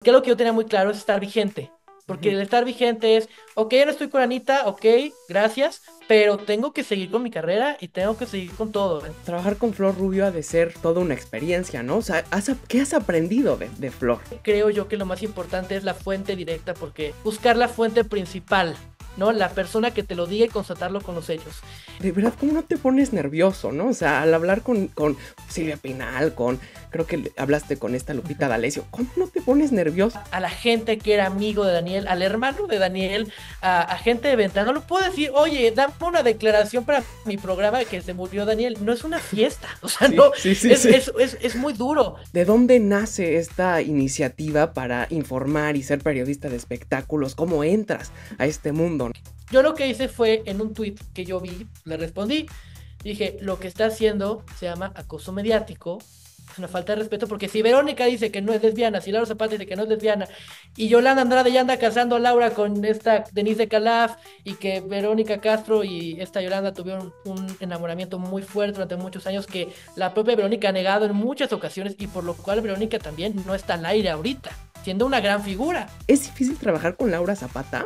Que lo que yo tenía muy claro es estar vigente. Porque Ujú. el estar vigente es, ok, ya no estoy con Anita, ok, gracias, pero tengo que seguir con mi carrera y tengo que seguir con todo. Trabajar con Flor Rubio ha de ser toda una experiencia, ¿no? O sea, ¿qué has aprendido de Flor? Creo yo que lo más importante es la fuente directa, porque buscar la fuente principal, ¿no? La persona que te lo diga y constatarlo con los hechos. De verdad, ¿cómo no te pones nervioso, no? O sea, al hablar con Silvia Pinal, creo que hablaste con esta Lupita D'Alessio, ¿cómo no te pones nervioso? A la gente que era amigo de Daniel, al hermano de Daniel, a gente de ventana, no lo puedo decir, oye, dame una declaración para mi programa que se murió Daniel. No es una fiesta, o sea, Sí, no, sí, sí, es, sí. es, es, es muy duro. ¿De dónde nace esta iniciativa para informar y ser periodista de espectáculos? ¿Cómo entras a este mundo? Yo lo que hice fue en un tweet que yo vi, le respondí, dije, lo que está haciendo se llama acoso mediático, es una falta de respeto, porque si Verónica dice que no es lesbiana, si Laura Zapata dice que no es lesbiana, y Yolanda Andrade ya anda casando a Laura con esta Denise de Calaf, y que Verónica Castro y esta Yolanda tuvieron un enamoramiento muy fuerte durante muchos años, que la propia Verónica ha negado en muchas ocasiones, y por lo cual Verónica también no está al aire ahorita, siendo una gran figura. ¿Es difícil trabajar con Laura Zapata?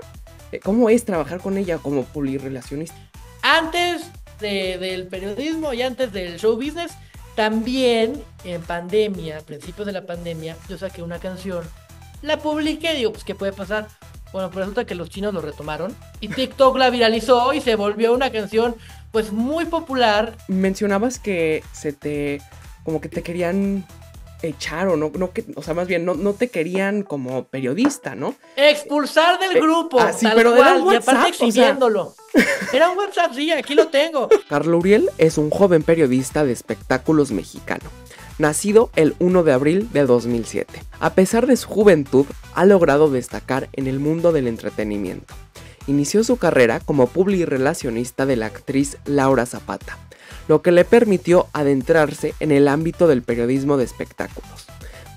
¿Cómo es trabajar con ella como publirelacionista? Antes del periodismo y antes del show business, también en pandemia, a principios de la pandemia, yo saqué una canción, la publiqué, digo, pues, ¿qué puede pasar? Bueno, pues resulta que los chinos lo retomaron y TikTok la viralizó y se volvió una canción, pues, muy popular. Mencionabas que como que te querían echar o no que, o sea, más bien no te querían como periodista, ¿no? Expulsar del grupo, Sí, tal pero era un cual, y aparte WhatsApp, o sea. exhibiéndolo. Era un WhatsApp, sí, aquí lo tengo. Carlo Uriel es un joven periodista de espectáculos mexicano, nacido el 1 de abril de 2007. A pesar de su juventud, ha logrado destacar en el mundo del entretenimiento. Inició su carrera como publirelacionista de la actriz Laura Zapata, lo que le permitió adentrarse en el ámbito del periodismo de espectáculos.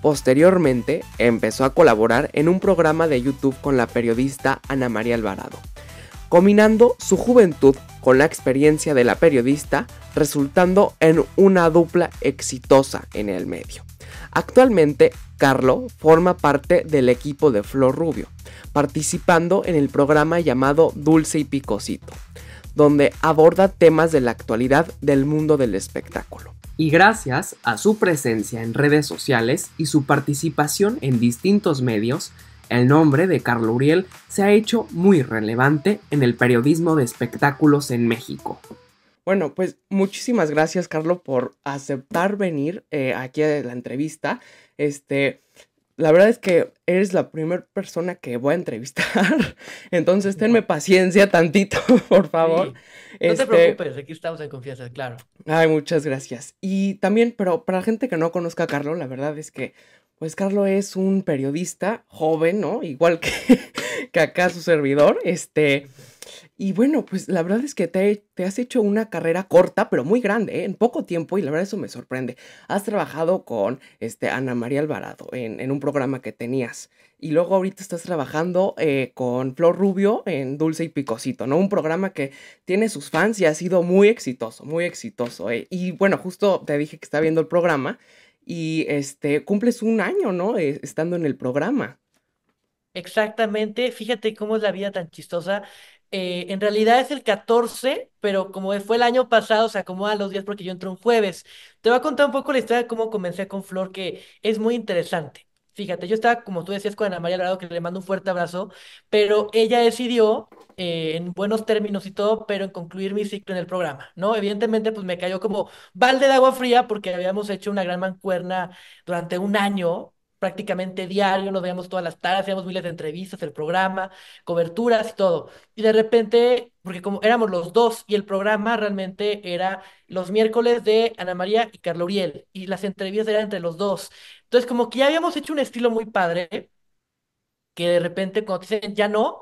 Posteriormente, empezó a colaborar en un programa de YouTube con la periodista Ana María Alvarado, combinando su juventud con la experiencia de la periodista, resultando en una dupla exitosa en el medio. Actualmente, Carlo forma parte del equipo de Flor Rubio, participando en el programa llamado Dulce y Picosito, donde aborda temas de la actualidad del mundo del espectáculo. Y gracias a su presencia en redes sociales y su participación en distintos medios, el nombre de Carlo Uriel se ha hecho muy relevante en el periodismo de espectáculos en México. Bueno, pues muchísimas gracias, Carlo, por aceptar venir aquí a la entrevista. Este, la verdad es que eres la primera persona que voy a entrevistar, entonces tenme Wow. paciencia tantito, por favor. Sí, no te Este, preocupes, aquí estamos en confianza, claro. Ay, muchas gracias. Y también, pero para la gente que no conozca a Carlo, la verdad es que, pues Carlo es un periodista joven, ¿no? Igual que, que acá su servidor, y bueno, pues la verdad es que te has hecho una carrera corta, pero muy grande, ¿eh? En poco tiempo, y la verdad eso me sorprende. Has trabajado con Ana María Alvarado en un programa que tenías. Y luego ahorita estás trabajando con Flor Rubio en Dulce y Picosito, ¿no? Un programa que tiene sus fans y ha sido muy exitoso, muy exitoso. Y bueno, justo te dije que estaba viendo el programa y cumples un año, ¿no? Estando en el programa. Exactamente, fíjate cómo es la vida tan chistosa. En realidad es el 14, pero como fue el año pasado, se acomoda los días porque yo entré un jueves. Te voy a contar un poco la historia de cómo comencé con Flor, que es muy interesante. Fíjate, yo estaba, como tú decías, con Ana María Alvarado, que le mando un fuerte abrazo, pero ella decidió, en buenos términos y todo, pero en concluir mi ciclo en el programa, ¿no? Evidentemente, pues me cayó como balde de agua fría porque habíamos hecho una gran mancuerna durante un año prácticamente diario, nos veíamos todas las tardes, hacíamos miles de entrevistas, el programa, coberturas y todo. Y de repente, porque como éramos los dos y el programa realmente era los miércoles de Ana María y Carla Uriel y las entrevistas eran entre los dos. Entonces, como que ya habíamos hecho un estilo muy padre, que de repente cuando te dicen ya no,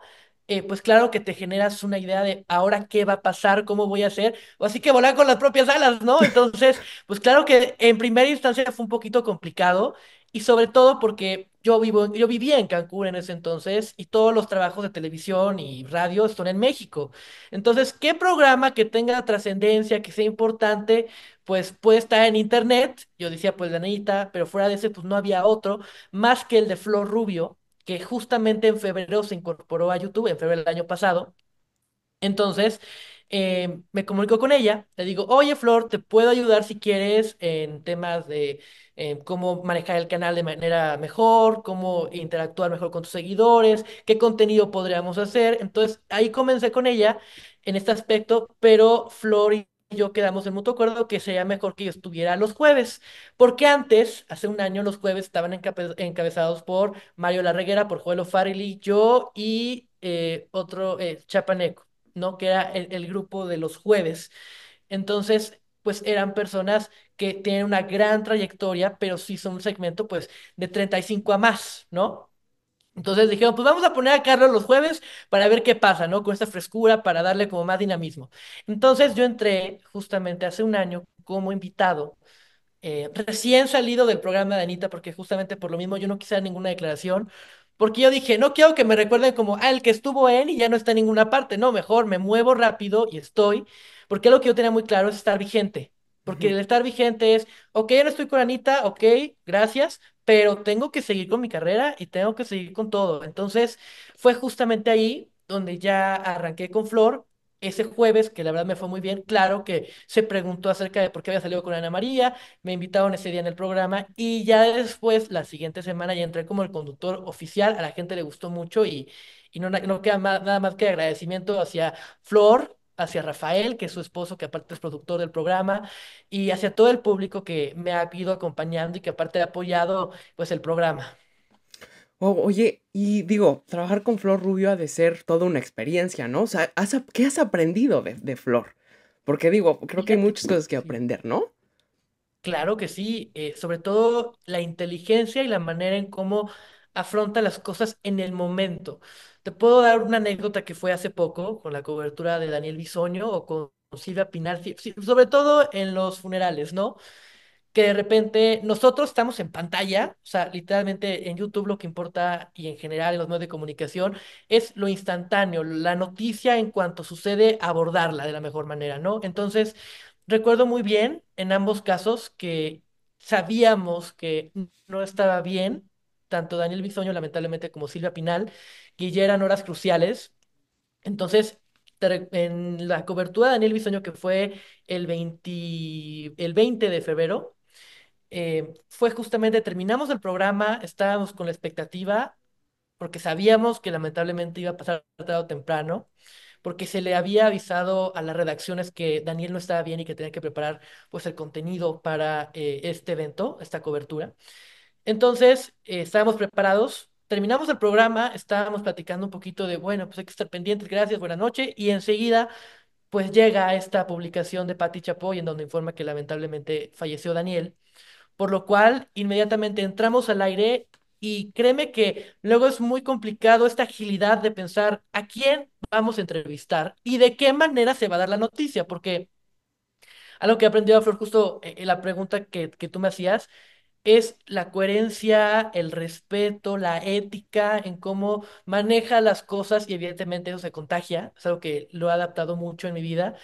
pues claro que te generas una idea de ahora qué va a pasar, cómo voy a hacer, o así que volar con las propias alas, ¿no? Entonces, pues claro que en primera instancia fue un poquito complicado y sobre todo porque yo vivía en Cancún en ese entonces y todos los trabajos de televisión y radio son en México. Entonces, ¿qué programa que tenga trascendencia, que sea importante? pues puede estar en internet. Yo decía, pues la Anita, pero fuera de ese, pues no había otro, más que el de Flor Rubio, que justamente en febrero se incorporó a YouTube, en febrero del año pasado. Entonces, me comunico con ella, le digo, oye Flor, te puedo ayudar si quieres en temas de cómo manejar el canal de manera mejor, cómo interactuar mejor con tus seguidores, qué contenido podríamos hacer. Entonces, ahí comencé con ella en este aspecto, pero Flor y yo quedamos en mutuo acuerdo que sería mejor que yo estuviera los jueves, porque antes, hace un año, los jueves estaban encabezados por Mario Larreguera, por Joel Farrelly, yo y otro chapaneco. ¿No? Que era el grupo de los jueves. Entonces, pues eran personas que tienen una gran trayectoria, pero sí son un segmento, pues, de 35 a más, ¿no? Entonces dijeron, pues vamos a poner a Carlos los jueves para ver qué pasa, ¿no? Con esta frescura, para darle como más dinamismo. Entonces yo entré justamente hace un año como invitado recién salido del programa de Anita, porque justamente por lo mismo yo no quise dar ninguna declaración, porque yo dije, no quiero que me recuerden como, el que estuvo en y ya no está en ninguna parte, no, mejor me muevo rápido y estoy, porque lo que yo tenía muy claro es estar vigente, porque Ujú. el estar vigente es, ok, ya no estoy con Anita, ok, gracias, pero tengo que seguir con mi carrera y tengo que seguir con todo. Entonces, fue justamente ahí donde ya arranqué con Flor. Ese jueves, que la verdad me fue muy bien, claro que se preguntó acerca de por qué había salido con Ana María, me invitaron ese día en el programa y ya después, la siguiente semana, ya entré como el conductor oficial. A la gente le gustó mucho y no, no queda nada más que agradecimiento hacia Flor, hacia Rafael, que es su esposo, que aparte es productor del programa, y hacia todo el público que me ha ido acompañando y que aparte ha apoyado pues el programa. Oye, y digo, trabajar con Flor Rubio ha de ser toda una experiencia, ¿no? O sea, ¿qué has aprendido de Flor? Porque digo, creo que hay Fíjate, muchas cosas que sí. aprender, ¿no? Claro que sí, sobre todo la inteligencia y la manera en cómo afronta las cosas en el momento. Te puedo dar una anécdota que fue hace poco con la cobertura de Daniel Bisoño o con Silvia Pinal, sobre todo en los funerales, ¿no? Que de repente nosotros estamos en pantalla, o sea, literalmente en YouTube lo que importa y en general en los medios de comunicación es lo instantáneo, la noticia en cuanto sucede, abordarla de la mejor manera, ¿no? Entonces, recuerdo muy bien en ambos casos que sabíamos que no estaba bien, tanto Daniel Bisoño lamentablemente como Silvia Pinal, que ya eran horas cruciales. Entonces, en la cobertura de Daniel Bisoño, que fue el 20 de febrero, fue justamente, terminamos el programa, estábamos con la expectativa, porque sabíamos que lamentablemente iba a pasar tarde o temprano, porque se le había avisado a las redacciones que Daniel no estaba bien y que tenía que preparar pues el contenido para este evento, esta cobertura. Entonces, estábamos preparados. Terminamos el programa, estábamos platicando un poquito de, bueno, pues hay que estar pendientes, gracias, buenas noches, y enseguida, pues llega esta publicación de Patti Chapoy en donde informa que lamentablemente falleció Daniel, por lo cual inmediatamente entramos al aire y créeme que luego es muy complicado esta agilidad de pensar a quién vamos a entrevistar y de qué manera se va a dar la noticia, porque algo que he aprendido a Flor, justo la pregunta que tú me hacías, es la coherencia, el respeto, la ética en cómo maneja las cosas y evidentemente eso se contagia, es algo que lo he adaptado mucho en mi vida,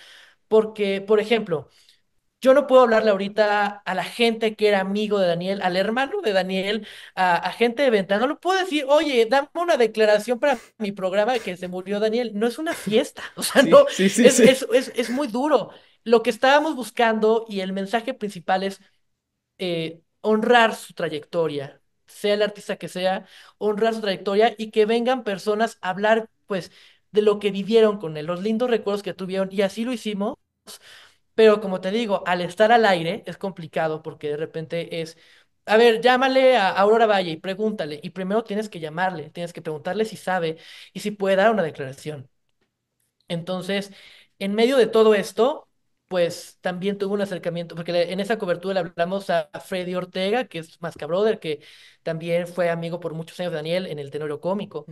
porque, por ejemplo, yo no puedo hablarle ahorita a la gente que era amigo de Daniel, al hermano de Daniel, a gente de venta. No le puedo decir, oye, dame una declaración para mi programa de que se murió Daniel. No es una fiesta, o sea, Sí, no, sí, sí, sí. es muy duro. Lo que estábamos buscando y el mensaje principal es honrar su trayectoria, sea el artista que sea, honrar su trayectoria y que vengan personas a hablar, pues, de lo que vivieron con él, los lindos recuerdos que tuvieron, y así lo hicimos. Pero como te digo, al estar al aire es complicado porque de repente es, a ver, llámale a Aurora Valle y pregúntale. Y primero tienes que llamarle, tienes que preguntarle si sabe y si puede dar una declaración. Entonces, en medio de todo esto, pues también tuvo un acercamiento, porque en esa cobertura le hablamos a Freddy Ortega, que es Mascabrother, que también fue amigo por muchos años de Daniel en el Tenorio Cómico.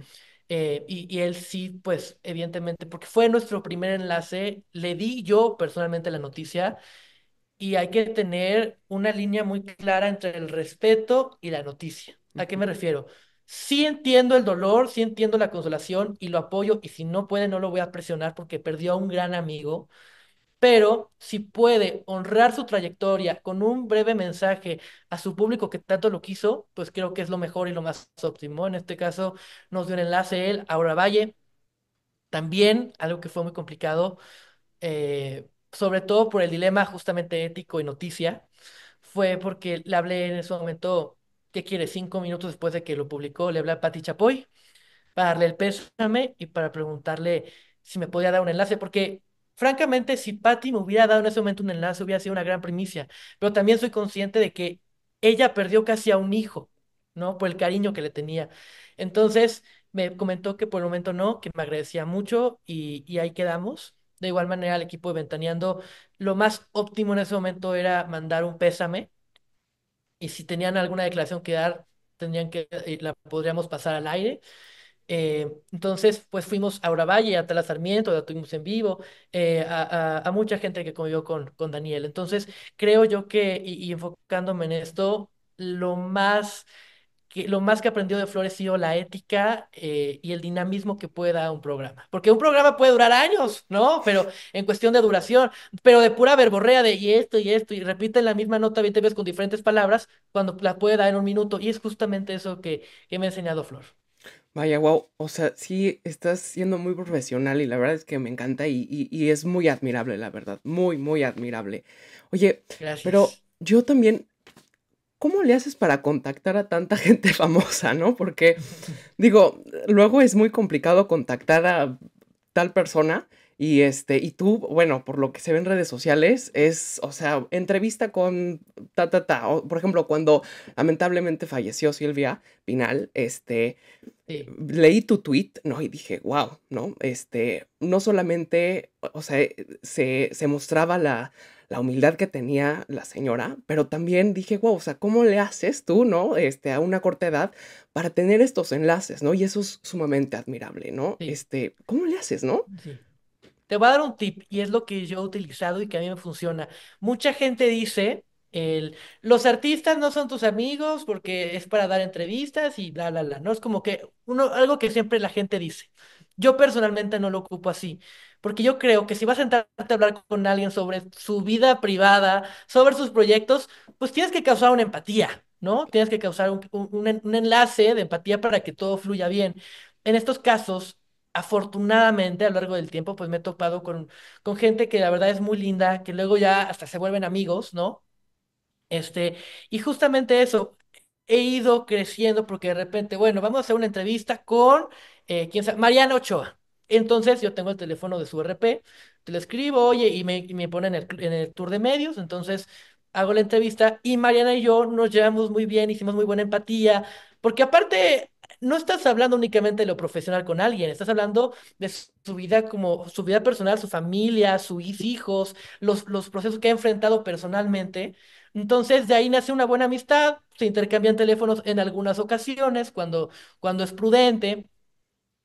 Y él sí, pues evidentemente, porque fue nuestro primer enlace, le di yo personalmente la noticia y hay que tener una línea muy clara entre el respeto y la noticia. ¿A qué me refiero? Sí entiendo el dolor, sí entiendo la consolación y lo apoyo y si no puede no lo voy a presionar porque perdió a un gran amigo, pero si puede honrar su trayectoria con un breve mensaje a su público que tanto lo quiso, pues creo que es lo mejor y lo más óptimo. En este caso nos dio un enlace él, Aura Valle, también algo que fue muy complicado, sobre todo por el dilema justamente ético y noticia, fue porque le hablé en ese momento, ¿qué quiere? 5 minutos después de que lo publicó, le hablé a Pati Chapoy para darle el pésame y para preguntarle si me podía dar un enlace, porque francamente, si Patty me hubiera dado en ese momento un enlace, hubiera sido una gran primicia, pero también soy consciente de que ella perdió casi a un hijo, ¿no? Por el cariño que le tenía. Entonces, me comentó que por el momento no, que me agradecía mucho y ahí quedamos. De igual manera, al equipo de Ventaneando, lo más óptimo en ese momento era mandar un pésame y si tenían alguna declaración que dar, tendrían que, la podríamos pasar al aire. Entonces, pues fuimos a Oravalle, a Tala Sarmiento, la tuvimos en vivo, a mucha gente que convivió con Daniel. Entonces, creo yo que, y enfocándome en esto, lo más que aprendió de Flores ha sido la ética y el dinamismo que puede dar un programa. Porque un programa puede durar años, ¿no? Pero en cuestión de duración, pero de pura verborrea de y esto, y repiten la misma nota 20 veces con diferentes palabras, cuando la puede dar en un minuto. Y es justamente eso que me ha enseñado Flor. Vaya, wow. O sea, sí estás siendo muy profesional y la verdad es que me encanta y es muy admirable, la verdad. Muy, muy admirable. Oye, pero Gracias. yo también, ¿cómo le haces para contactar a tanta gente famosa, no? Porque, digo, luego es muy complicado contactar a tal persona y tú, bueno, por lo que se ve en redes sociales, es, o sea, entrevista con ta. Por ejemplo, cuando lamentablemente falleció Silvia Pinal, Sí, leí tu tweet, ¿no? Y dije, wow, ¿no? No solamente, o sea, se mostraba la humildad que tenía la señora, pero también dije, wow, o sea, ¿cómo le haces tú, ¿no? A una corta edad para tener estos enlaces, ¿no? Y eso es sumamente admirable, ¿no? sí, ¿Cómo le haces, no? sí. Te voy a dar un tip y es lo que yo he utilizado y que a mí me funciona. Mucha gente dice, los artistas no son tus amigos porque es para dar entrevistas y bla, bla, bla. No es como que algo que siempre la gente dice. Yo personalmente no lo ocupo así, porque yo creo que si vas a sentarte a hablar con alguien sobre su vida privada, sobre sus proyectos, pues tienes que causar una empatía, ¿no? Tienes que causar un enlace de empatía para que todo fluya bien. En estos casos afortunadamente a lo largo del tiempo, pues me he topado con gente que la verdad es muy linda, que luego ya hasta se vuelven amigos, ¿no? Este, y justamente eso, he ido creciendo porque de repente, bueno, vamos a hacer una entrevista con, quién sabe, Mariana Ochoa. Entonces yo tengo el teléfono de su RP, te lo escribo, oye, y me pone en el tour de medios, entonces hago la entrevista y Mariana y yo nos llevamos muy bien, hicimos muy buena empatía, porque aparte no estás hablando únicamente de lo profesional con alguien, estás hablando de su vida como su vida personal, su familia, sus hijos, los procesos que ha enfrentado personalmente. Entonces, de ahí nace una buena amistad, se intercambian teléfonos en algunas ocasiones, cuando es prudente.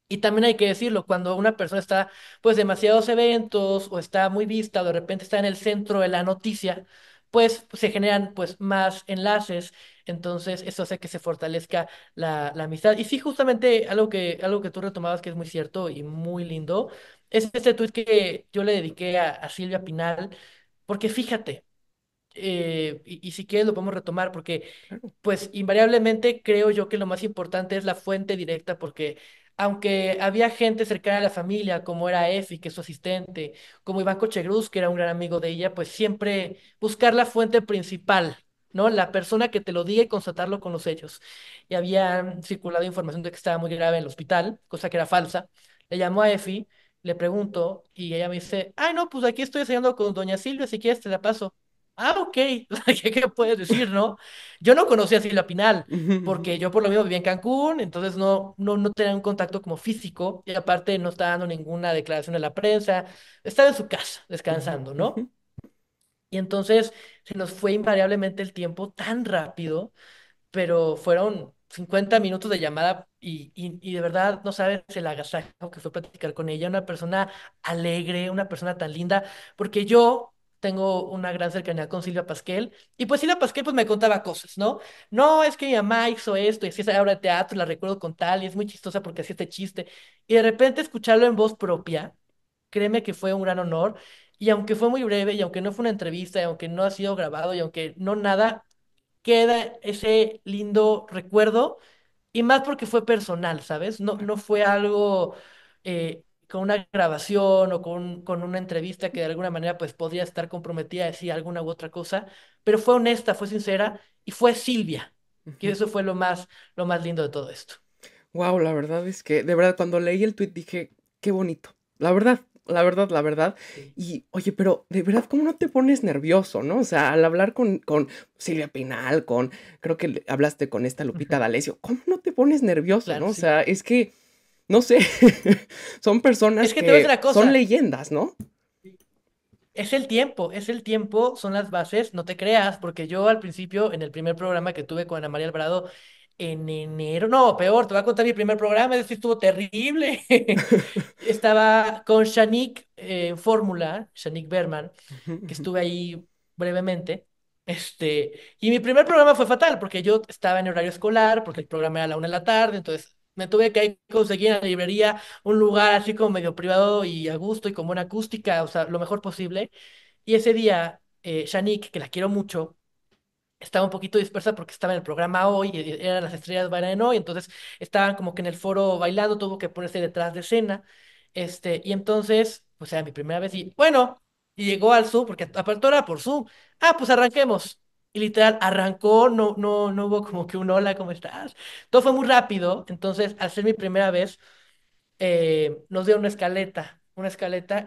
Y también hay que decirlo, cuando una persona está, pues, demasiados eventos o está muy vista o de repente está en el centro de la noticia, pues se generan, pues, más enlaces. Entonces, eso hace que se fortalezca la amistad. Y sí, justamente algo que tú retomabas que es muy cierto y muy lindo, es este tuit que yo le dediqué a Silvia Pinal, porque fíjate, y si quieres lo podemos retomar porque Claro. pues invariablemente creo yo que lo más importante es la fuente directa porque aunque había gente cercana a la familia como era Efi, que es su asistente, como Iván Cochegruz, que era un gran amigo de ella, pues siempre buscar la fuente principal, ¿no? La persona que te lo diga y constatarlo con los hechos. Y había circulado información de que estaba muy grave en el hospital, cosa que era falsa. Le llamó a Efi, le pregunto y ella me dice, ay no, pues aquí estoy enseñando con doña Silvia, si quieres te la paso. Ah, ok. ¿Qué puedes decir, no? Yo no conocía a Silvia Pinal, porque yo por lo mismo vivía en Cancún, entonces no tenía un contacto como físico, y aparte no estaba dando ninguna declaración a la prensa, estaba en su casa, Ujú, descansando, ujú, ¿no? Y entonces se nos fue invariablemente el tiempo tan rápido pero fueron 50 minutos de llamada y de verdad no sabes el agasajo que fue platicar con ella, una persona alegre, una persona tan linda, porque yo tengo una gran cercanía con Silvia Pasquel y pues Silvia Pasquel pues me contaba cosas, ¿no? No, es que mi mamá hizo esto y así esa obra de teatro, la recuerdo con tal y es muy chistosa porque hacía este chiste y de repente escucharlo en voz propia, créeme que fue un gran honor. y aunque fue muy breve, y aunque no fue una entrevista, y aunque no ha sido grabado, y aunque no nada, queda ese lindo recuerdo, y más porque fue personal, ¿sabes? No, no fue algo con una grabación o con una entrevista que de alguna manera pues podría estar comprometida a decir alguna u otra cosa, pero fue honesta, fue sincera y fue Silvia, que eso fue lo más lindo de todo esto. Wow, la verdad es que, de verdad, cuando leí el tweet dije, qué bonito. La verdad, la verdad, la verdad. Sí. Y, oye, pero de verdad, ¿cómo no te pones nervioso, no? O sea, al hablar con Silvia Pinal, creo que hablaste con esta Lupita Ujú. D'Alessio, ¿cómo no te pones nervioso, Claro, no? O sí. sea, es que, no sé, son personas Es que te voy a decir que una son cosa. leyendas, ¿no? Es el tiempo, son las bases, no te creas, porque yo al principio, en el primer programa que tuve con Ana María Alvarado, en enero, no, peor, te voy a contar mi primer programa, ese sí estuvo terrible. Estaba con Shanique en Fórmula, Shanique Berman, Ujú, que ujú. estuve ahí brevemente. Y mi primer programa fue fatal, porque yo estaba en horario escolar, porque el programa era a la 1 de la tarde, entonces me tuve que ahí conseguir en la librería un lugar así como medio privado y a gusto y con buena acústica, o sea, lo mejor posible. Y ese día, Shanique, que la quiero mucho, estaba un poquito dispersa porque estaba en el programa hoy, eran las estrellas bailan hoy, entonces estaban como que en el foro bailando, tuvo que ponerse detrás de escena, y entonces, pues era mi primera vez y bueno, y llegó al Zoom, porque aparte era por Zoom, pues arranquemos. Y literal, arrancó, no, no, no hubo como que un hola, ¿cómo estás? Todo fue muy rápido, entonces, al ser mi primera vez, nos dio una escaleta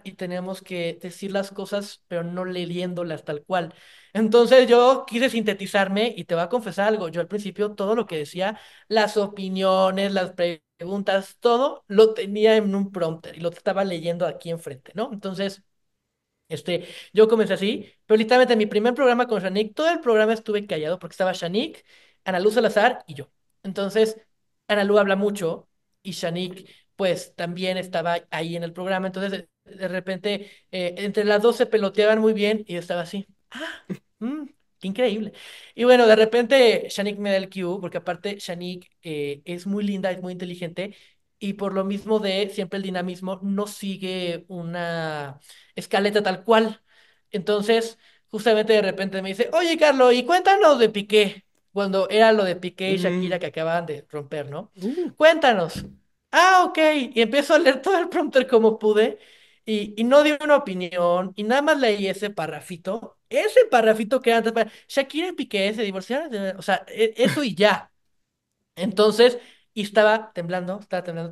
y teníamos que decir las cosas, pero no leyéndolas tal cual. Entonces yo quise sintetizarme y te voy a confesar algo. Yo al principio todo lo que decía, las opiniones, las preguntas, todo lo tenía en un prompter y lo estaba leyendo aquí enfrente, ¿no? Entonces... yo comencé así, pero literalmente en mi primer programa con Shanique, todo el programa estuve callado porque estaba Shanique, Ana Luz Salazar y yo. Entonces, Ana Lu habla mucho y Shanique, pues también estaba ahí en el programa. Entonces, de repente, entre las dos se peloteaban muy bien y yo estaba así. Mm, qué increíble. Y bueno, de repente Shanique me da el cue, porque aparte Shanique es muy linda, es muy inteligente, y por lo mismo de siempre el dinamismo, no sigue una escaleta tal cual. Entonces, justamente de repente me dice, oye, Carlos, y cuéntanos de Piqué, cuando era lo de Piqué y Mm, Shakira que acababan de romper, ¿no? uh, Cuéntanos. Ok, y empiezo a leer todo el prompter como pude. Y no di una opinión, y nada más leí ese parrafito que antes, Shakira y Piqué se divorciaron, o sea, eso y ya. Entonces, y estaba temblando,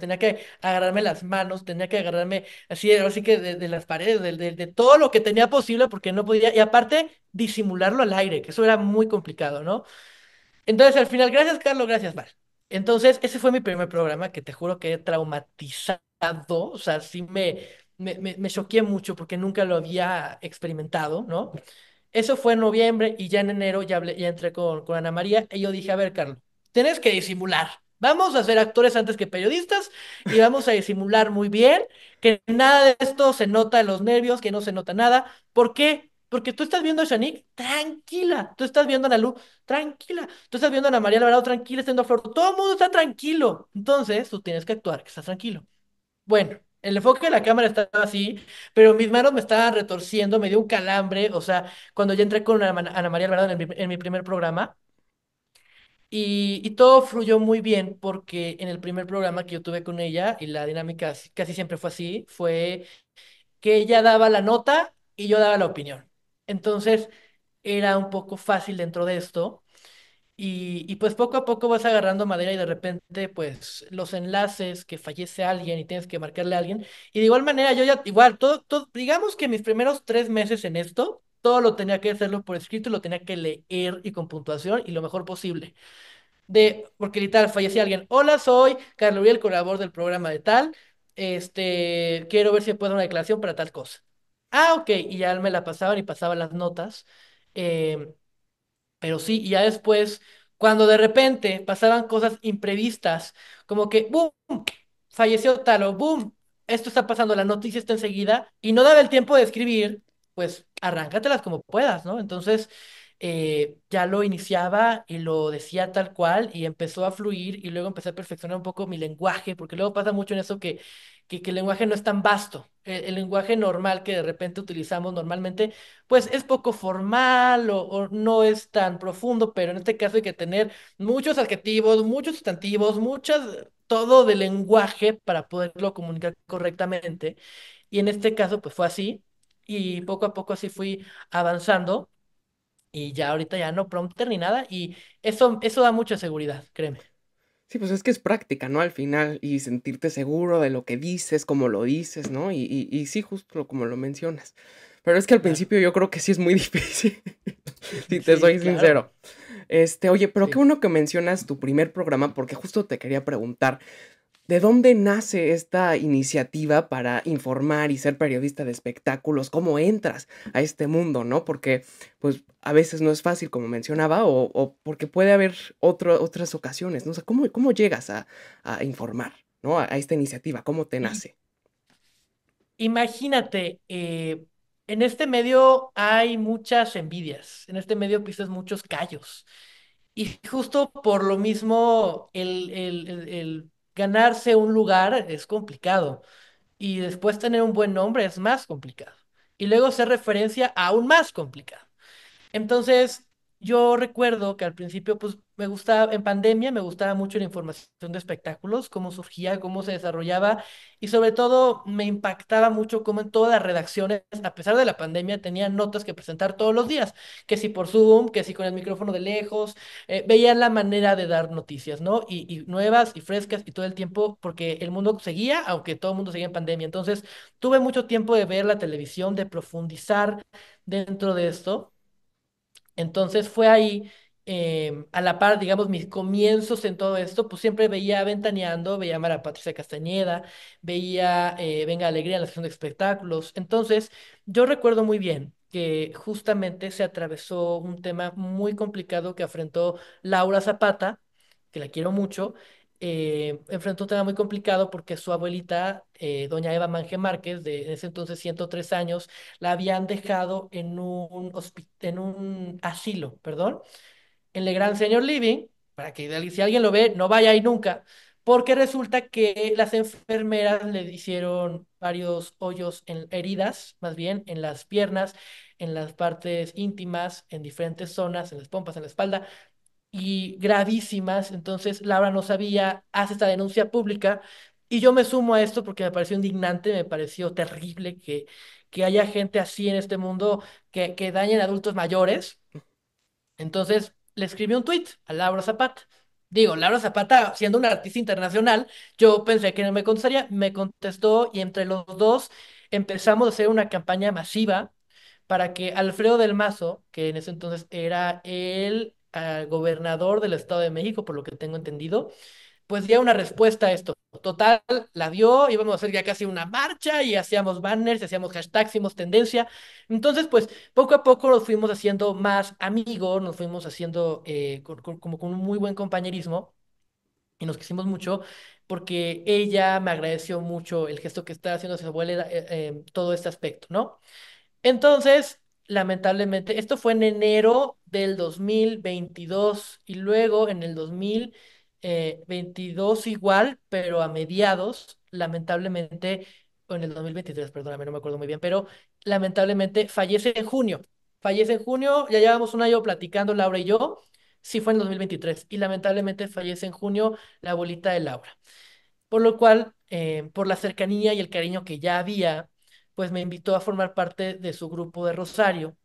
tenía que agarrarme las manos, tenía que agarrarme así, así que de las paredes, de todo lo que tenía posible, porque no podía, y aparte, disimularlo al aire, que eso era muy complicado, ¿no? Entonces, al final, gracias, Carlos, gracias, Mar. Entonces, ese fue mi primer programa que te juro que he traumatizado. O sea, sí me choqué mucho porque nunca lo había experimentado, ¿no? Eso fue en noviembre y ya en enero ya entré con Ana María y yo dije, a ver, Carlos, tienes que disimular. Vamos a ser actores antes que periodistas y vamos a disimular muy bien, que nada de esto se nota en los nervios, que no se nota nada. ¿Por qué? Porque tú estás viendo a Shanique tranquila, tú estás viendo a Nalu tranquila, tú estás viendo a Ana María Alvarado tranquila, estando a Flor, todo el mundo está tranquilo. Entonces, tú tienes que actuar que estás tranquilo. Bueno, el enfoque de la cámara estaba así, pero mis manos me estaban retorciendo, me dio un calambre, o sea, cuando ya entré con Ana María Alvarado en mi primer programa, y todo fluyó muy bien porque en el primer programa que yo tuve con ella, y la dinámica casi siempre fue así, fue que ella daba la nota y yo daba la opinión. Entonces, era un poco fácil dentro de esto. Y pues poco a poco vas agarrando madera y de repente pues los enlaces que fallece alguien y tienes que marcarle a alguien. Y de igual manera yo ya, igual, digamos que mis primeros 3 meses en esto, todo lo tenía que hacerlo por escrito y lo tenía que leer y con puntuación y lo mejor posible. Porque literal fallecía alguien. Hola, soy Carlos Uriel, colaborador del programa de tal. Quiero ver si puedo dar una declaración para tal cosa. Ok, y ya me la pasaban y pasaban las notas. em, pero sí, y ya después, cuando de repente pasaban cosas imprevistas, como que, ¡boom! Falleció tal o ¡boom! Esto está pasando, la noticia está enseguida, y no daba el tiempo de escribir, pues arráncatelas como puedas, ¿no? Entonces, ya lo iniciaba y lo decía tal cual y empezó a fluir y luego empecé a perfeccionar un poco mi lenguaje, porque luego pasa mucho en eso que el lenguaje no es tan vasto. El lenguaje normal que de repente utilizamos normalmente, pues es poco formal o no es tan profundo, pero en este caso hay que tener muchos adjetivos, muchos sustantivos, muchas, todo de lenguaje para poderlo comunicar correctamente. Y en este caso, pues fue así. Y poco a poco así fui avanzando. Y ya ahorita ya no prompter ni nada. Y eso da mucha seguridad, créeme. Sí, pues es que es práctica, ¿no? Al final, y sentirte seguro de lo que dices, cómo lo dices, ¿no? Y sí, justo como lo mencionas. Pero es que al Claro. principio yo creo que sí es muy difícil, si te Sí, soy claro. sincero. Oye, pero qué Sí. bueno que mencionas tu primer programa, porque justo te quería preguntar, ¿de dónde nace esta iniciativa para informar y ser periodista de espectáculos? ¿Cómo entras a este mundo, no? Porque, pues, a veces no es fácil, como mencionaba, o porque puede haber otras ocasiones, ¿no? O sea, ¿cómo llegas a informar, ¿no? A esta iniciativa, ¿cómo te Y nace? imagínate, en este medio hay muchas envidias. En este medio pisas muchos callos. Y justo por lo mismo, el ganarse un lugar es complicado. Y después tener un buen nombre es más complicado. Y luego ser referencia aún más complicado. Entonces, yo recuerdo que al principio, pues, me gustaba, en pandemia, me gustaba mucho la información de espectáculos, cómo surgía, cómo se desarrollaba, y sobre todo me impactaba mucho cómo en todas las redacciones, a pesar de la pandemia, tenían notas que presentar todos los días, que si por Zoom, que si con el micrófono de lejos, veían la manera de dar noticias, ¿no? Y nuevas y frescas y todo el tiempo, porque el mundo seguía, aunque todo el mundo seguía en pandemia. Entonces, tuve mucho tiempo de ver la televisión, de profundizar dentro de esto. Entonces fue ahí, a la par, digamos, mis comienzos en todo esto, pues siempre veía Ventaneando, veía a Mara Patricia Castañeda, veía Venga Alegría en la sección de espectáculos. Entonces, yo recuerdo muy bien que justamente se atravesó un tema muy complicado que afrontó Laura Zapata, que la quiero mucho. Enfrentó un tema muy complicado porque su abuelita, doña Eva Manje Márquez, de en ese entonces 103 años, la habían dejado en en un asilo, perdón, en el Gran Senior Living, para que si alguien lo ve, no vaya ahí nunca, porque resulta que las enfermeras le hicieron varios hoyos en heridas, más bien en las piernas, en las partes íntimas, en diferentes zonas, en las pompas, en la espalda, y gravísimas. Entonces Laura no sabía, hace esta denuncia pública y yo me sumo a esto porque me pareció indignante, me pareció terrible que haya gente así en este mundo que dañen a adultos mayores. Entonces le escribí un tweet a Laura Zapata. Digo, Laura Zapata, siendo una artista internacional, yo pensé que no me contestaría, me contestó y entre los dos empezamos a hacer una campaña masiva para que Alfredo del Mazo, que en ese entonces era el gobernador del Estado de México, por lo que tengo entendido, pues diera una respuesta a esto. Total, la dio, íbamos a hacer ya casi una marcha y hacíamos banners, hacíamos hashtags, hicimos tendencia. Entonces, pues poco a poco nos fuimos haciendo más amigos, nos fuimos haciendo como con un muy buen compañerismo y nos quisimos mucho porque ella me agradeció mucho el gesto que está haciendo su abuela, todo este aspecto, ¿no? Entonces, lamentablemente, esto fue en enero del 2022 y luego en el 2022 igual, pero a mediados, lamentablemente, o en el 2023, perdóname, no me acuerdo muy bien, pero lamentablemente fallece en junio. Fallece en junio, ya llevamos un año platicando Laura y yo, sí fue en el 2023 y lamentablemente fallece en junio la abuelita de Laura. Por lo cual, por la cercanía y el cariño que ya había, pues me invitó a formar parte de su grupo de Rosario.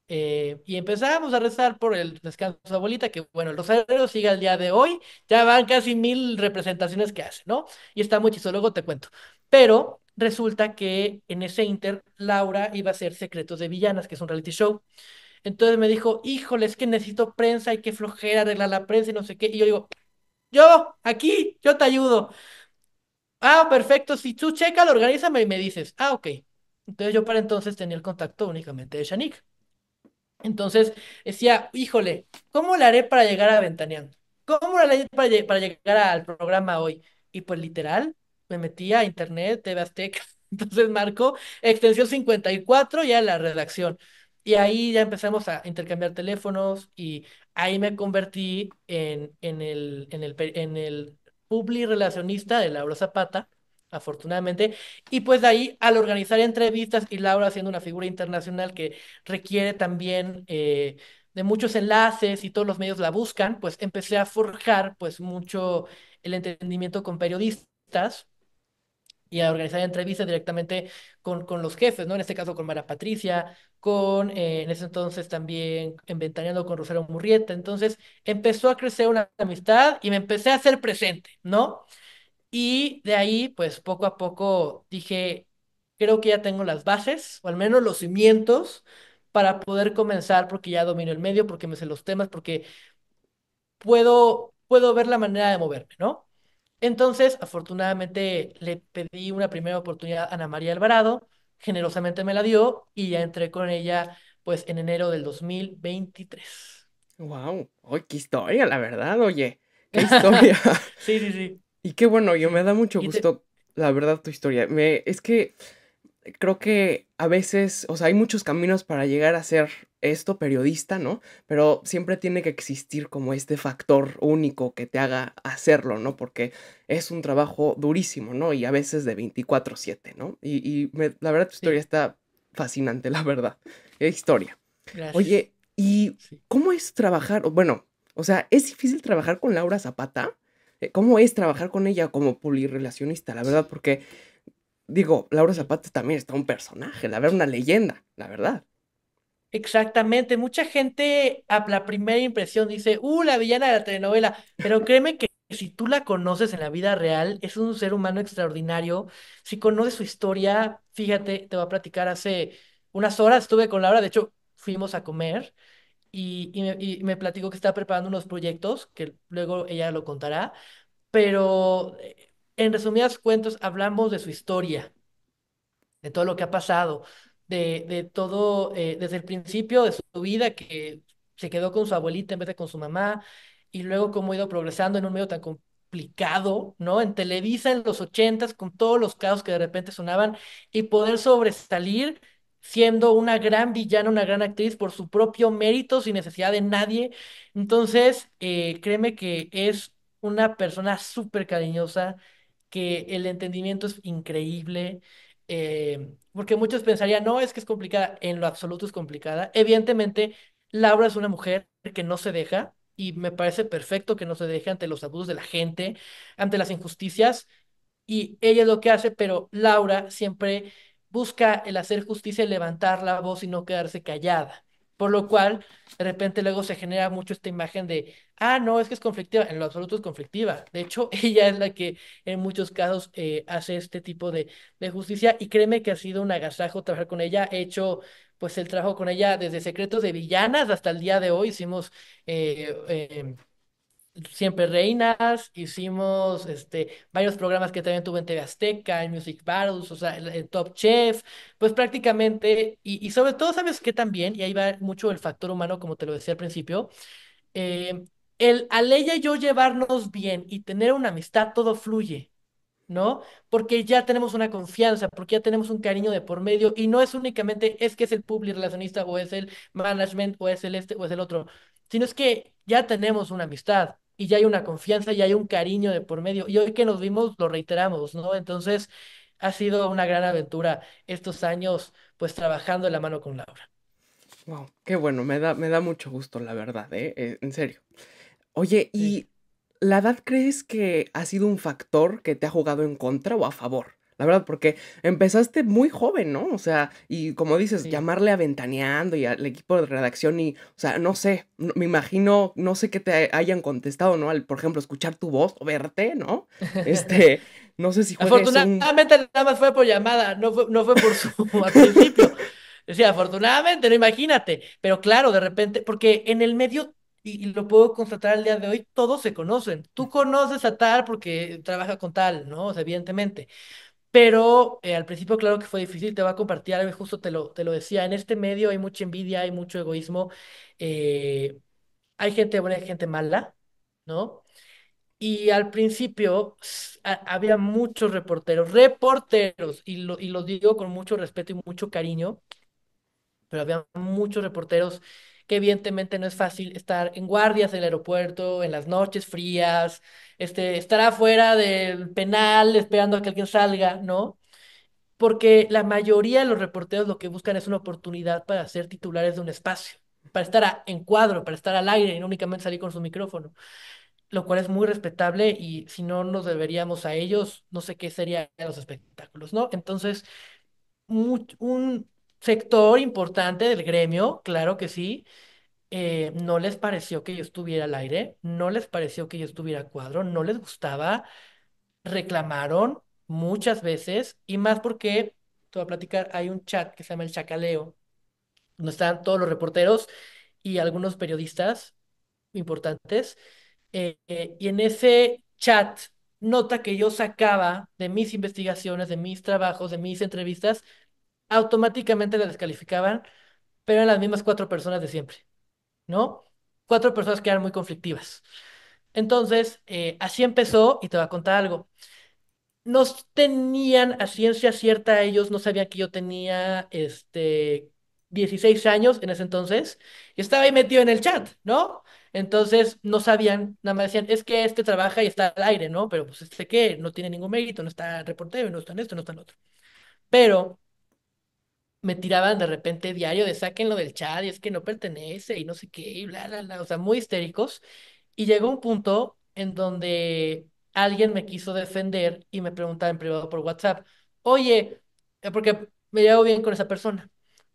Y empezamos a rezar por el descanso de su abuelita, que bueno, el Rosario sigue al día de hoy, ya van casi 1000 representaciones que hace, ¿no? Y está muy chistoso, luego te cuento. Pero resulta que en ese inter, Laura iba a hacer Secretos de Villanas, que es un reality show. Entonces me dijo, híjole, es que necesito prensa, hay que flojera arreglar la prensa y no sé qué. Y yo digo, yo, aquí, yo te ayudo. Ah, perfecto. Si tú chécalo, organízame y me dices. Ah, ok. Entonces yo para entonces tenía el contacto únicamente de Shanik. Entonces decía, híjole, ¿cómo le haré para llegar a Ventaneando? ¿Cómo le haré para llegar al programa hoy? Y pues literal, me metí a internet, TV Azteca. Entonces marco extensión 54 y a la redacción. Y ahí ya empezamos a intercambiar teléfonos y ahí me convertí en el publi relacionista de Laura Zapata, afortunadamente. Y pues de ahí, al organizar entrevistas y Laura siendo una figura internacional que requiere también de muchos enlaces y todos los medios la buscan, pues empecé a forjar pues mucho el entendimiento con periodistas y a organizar entrevistas directamente con los jefes, ¿no? En este caso con Mara Patricia, en ese entonces también en Ventaneando con Rosario Murrieta. Entonces empezó a crecer una amistad y me empecé a hacer presente, ¿no? Y de ahí, pues poco a poco dije, creo que ya tengo las bases, o al menos los cimientos, para poder comenzar, porque ya domino el medio, porque me sé los temas, porque puedo ver la manera de moverme, ¿no? Entonces, afortunadamente, le pedí una primera oportunidad a Ana María Alvarado, generosamente me la dio y ya entré con ella, pues, en enero del 2023. Wow, ¡ay, qué historia, la verdad! Oye, qué historia. Sí, sí, sí, Y qué bueno, yo me sí. da mucho Y te, gusto, la verdad, tu historia. Es que creo que a veces, o sea, hay muchos caminos para llegar a ser esto, periodista, ¿no? Pero siempre tiene que existir como este factor único que te haga hacerlo, ¿no? Porque es un trabajo durísimo, ¿no? Y a veces de 24/7, ¿no? La verdad, tu historia sí, está fascinante, la verdad. Qué historia. gracias. Oye, ¿y Sí. cómo es trabajar? Bueno, o sea, ¿es difícil trabajar con Laura Zapata? ¿Cómo es trabajar con ella como polirrelacionista? La verdad, porque digo, Laura Sí. Zapata también está un personaje, la verdad, una leyenda, la verdad. Exactamente, mucha gente a la primera impresión dice, la villana de la telenovela, pero créeme que si tú la conoces en la vida real, es un ser humano extraordinario. Si conoces su historia, fíjate, te voy a platicar, hace unas horas estuve con Laura, de hecho, fuimos a comer y me platicó que está preparando unos proyectos, que luego ella lo contará, pero en resumidas cuentas hablamos de su historia, de todo lo que ha pasado, de todo, desde el principio de su vida, que se quedó con su abuelita en vez de con su mamá, y luego cómo ha ido progresando en un medio tan complicado, ¿no? En Televisa en los 80s, con todos los casos que de repente sonaban, y poder sobresalir siendo una gran villana, una gran actriz por su propio mérito, sin necesidad de nadie. Entonces, créeme que es una persona súper cariñosa, que el entendimiento es increíble, porque muchos pensarían, no, es que es complicada, en lo absoluto es complicada. Evidentemente, Laura es una mujer que no se deja y me parece perfecto que no se deje ante los abusos de la gente, ante las injusticias, y ella es lo que hace, pero Laura siempre busca el hacer justicia y levantar la voz y no quedarse callada. Por lo cual, de repente luego se genera mucho esta imagen de, no, es que es conflictiva. En lo absoluto es conflictiva. De hecho, ella es la que en muchos casos hace este tipo de justicia y créeme que ha sido un agasajo trabajar con ella. He hecho pues el trabajo con ella desde Secretos de Villanas hasta el día de hoy. Hicimos Siempre Reinas, hicimos varios programas que también tuve en TV Azteca, en Music Battles, o sea, el Top Chef, pues prácticamente, y sobre todo, ¿sabes qué también? Y ahí va mucho el factor humano, como te lo decía al principio, eh, al ella y yo llevarnos bien y tener una amistad, todo fluye. ¿No? Porque ya tenemos una confianza, porque ya tenemos un cariño de por medio y no es únicamente es que es el public relacionista o es el management o es el este o es el otro, sino es que ya tenemos una amistad y ya hay una confianza y hay un cariño de por medio y hoy que nos vimos lo reiteramos, ¿no? Entonces ha sido una gran aventura estos años pues trabajando de la mano con Laura. Wow, qué bueno, me da mucho gusto, la verdad, ¿eh? En serio. Oye, Sí, ¿y la edad crees que ha sido un factor que te ha jugado en contra o a favor? La verdad, porque empezaste muy joven, ¿no? O sea, y como dices, sí. llamarle a Ventaneando y al equipo de redacción y, o sea, no sé, me imagino, no sé qué te hayan contestado, ¿no? Al, por ejemplo, escuchar tu voz o verte, ¿no? Este, no sé si juegues un... Afortunadamente nada más fue por llamada, no fue por su al principio. Decía, afortunadamente, no imagínate. Pero claro, de repente, porque en el medio, y lo puedo constatar al día de hoy, todos se conocen. Tú conoces a tal porque trabaja con tal, ¿no? O sea, evidentemente. Pero al principio, claro que fue difícil. Te va a compartir algo, y justo te lo decía. En este medio hay mucha envidia, hay mucho egoísmo. Hay gente buena y gente mala, ¿no? Y al principio había muchos reporteros, y lo digo con mucho respeto y mucho cariño, pero había muchos reporteros que evidentemente no es fácil estar en guardias del aeropuerto, en las noches frías, estar afuera del penal esperando a que alguien salga, ¿no? Porque la mayoría de los reporteros lo que buscan es una oportunidad para ser titulares de un espacio, para estar en cuadro, para estar al aire y no únicamente salir con su micrófono, lo cual es muy respetable y si no nos deberíamos a ellos, no sé qué serían los espectáculos, ¿no? Entonces, un sector importante del gremio, claro que sí, no les pareció que yo estuviera al aire, no les pareció que yo estuviera a cuadro, no les gustaba, reclamaron muchas veces y más porque, te voy a platicar, hay un chat que se llama el Chacaleo, donde están todos los reporteros y algunos periodistas importantes, y en ese chat nota que yo sacaba de mis investigaciones, de mis trabajos, de mis entrevistas, automáticamente la descalificaban, pero eran las mismas cuatro personas de siempre, ¿no? Cuatro personas que eran muy conflictivas. Entonces, así empezó y te voy a contar algo. Nos tenían a ciencia cierta, ellos no sabían que yo tenía 16 años en ese entonces y estaba ahí metido en el chat, ¿no? Entonces no sabían, nada más decían, es que este trabaja y está al aire, ¿no? Pero pues este qué, no tiene ningún mérito, no está reportero, no está en esto, no está en lo otro. Pero me tiraban de repente diario de sáquenlo del chat y es que no pertenece y no sé qué, y bla, bla, bla, o sea, muy histéricos. Y llegó un punto en donde alguien me quiso defender y me preguntaba en privado por WhatsApp, oye, porque me llevo bien con esa persona,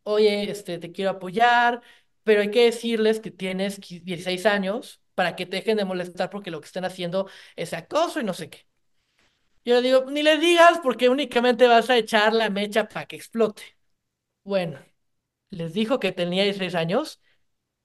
oye, te quiero apoyar, pero hay que decirles que tienes 16 años para que te dejen de molestar porque lo que están haciendo es acoso y no sé qué. Yo le digo, ni le digas porque únicamente vas a echar la mecha para que explote. Bueno, les dijo que tenía 16 años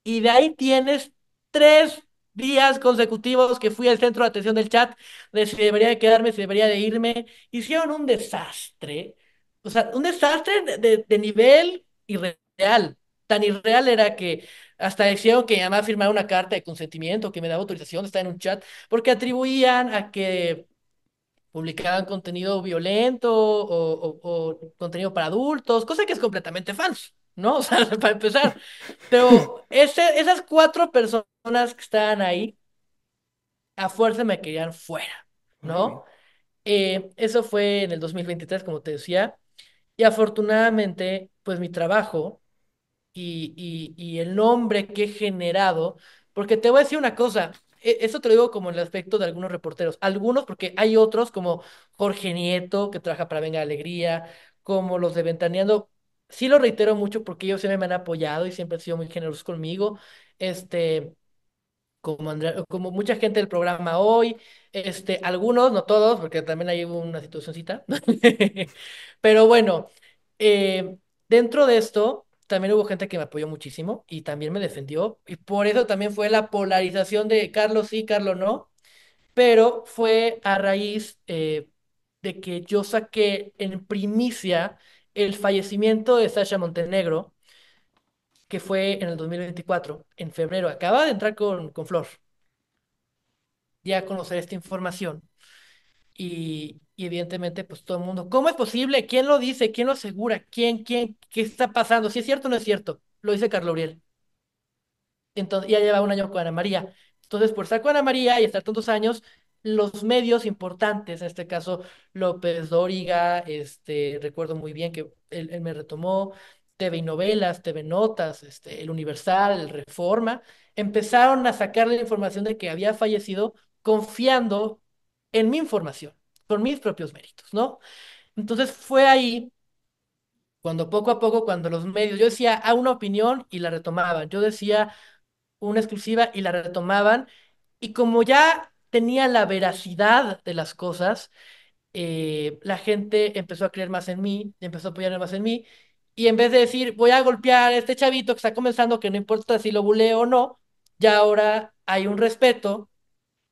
y de ahí tienes 3 días consecutivos que fui al centro de atención del chat de si debería de quedarme, si debería de irme. Hicieron un desastre, o sea, un desastre de nivel irreal. Tan irreal era que hasta decían que además firmar una carta de consentimiento que me daba autorización de estar en un chat, porque atribuían a que publicaban contenido violento o contenido para adultos, cosa que es completamente falso, ¿no? O sea, para empezar. Pero esas cuatro personas que estaban ahí, a fuerza me querían fuera, Órale. ¿no? Eso fue en el 2023, como te decía, y afortunadamente, pues mi trabajo y el nombre que he generado, porque te voy a decir una cosa, eso te lo digo como en el aspecto de algunos reporteros, algunos porque hay otros como Jorge Nieto, que trabaja para Venga la Alegría, como los de Ventaneando, sí lo reitero mucho porque ellos siempre me han apoyado y siempre han sido muy generosos conmigo, este como, como mucha gente del programa hoy, algunos, no todos, porque también hay una situacióncita. Pero bueno, eh, dentro de esto, también hubo gente que me apoyó muchísimo y también me defendió. Y por eso también fue la polarización de Carlos sí, Carlos no. Pero fue a raíz de que yo saqué en primicia el fallecimiento de Sasha Montenegro, que fue en el 2024 en febrero. Acaba de entrar con Flor ya conocer esta información y evidentemente pues todo el mundo, ¿cómo es posible? ¿Quién lo dice? ¿Quién lo asegura? ¿Qué está pasando? Si es cierto o no es cierto, lo dice Carlos Uriel. Entonces ya lleva un año con Ana María. Entonces por estar con Ana María y estar tantos años, los medios importantes, en este caso López Dóriga, recuerdo muy bien que él me retomó, TV y Novelas, TV Notas, El Universal, el Reforma, empezaron a sacar la información de que había fallecido confiando en mi información, por mis propios méritos, ¿no? Entonces fue ahí cuando poco a poco, cuando los medios, yo decía a una opinión y la retomaban, yo decía una exclusiva y la retomaban, y como ya tenía la veracidad de las cosas, la gente empezó a creer más en mí, empezó a apoyar más en mí, y en vez de decir, voy a golpear a este chavito que está comenzando, que no importa si lo buleo o no, ya ahora hay un respeto,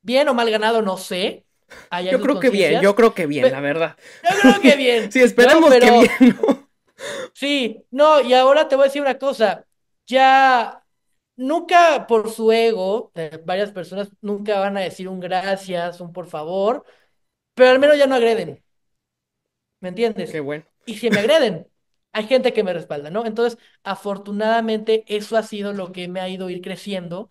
bien o mal ganado, no sé, ahí hay Yo sus creo que bien, conciencias, yo creo que bien, la pe- verdad. yo creo que bien, Sí, ¿no? esperemos que bien, Pero ¿no? sí, no, y ahora te voy a decir una cosa, ya nunca por su ego, varias personas nunca van a decir un gracias, un por favor, pero al menos ya no agreden, ¿me Qué entiendes? bueno. Y si me agreden, hay gente que me respalda, ¿no? Entonces, afortunadamente, eso ha sido lo que me ha ido ir creciendo.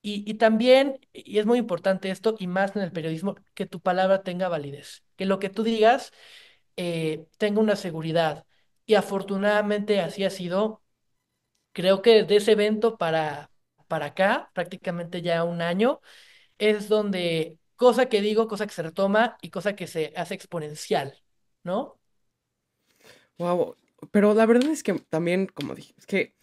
Y también, y es muy importante esto, y más en el periodismo, que tu palabra tenga validez, que lo que tú digas tenga una seguridad. Y afortunadamente así ha sido. Creo que desde ese evento para acá, prácticamente ya un año, es donde cosa que digo, cosa que se retoma y cosa que se hace exponencial, ¿no? Wow, pero la verdad es que también, como dije, es que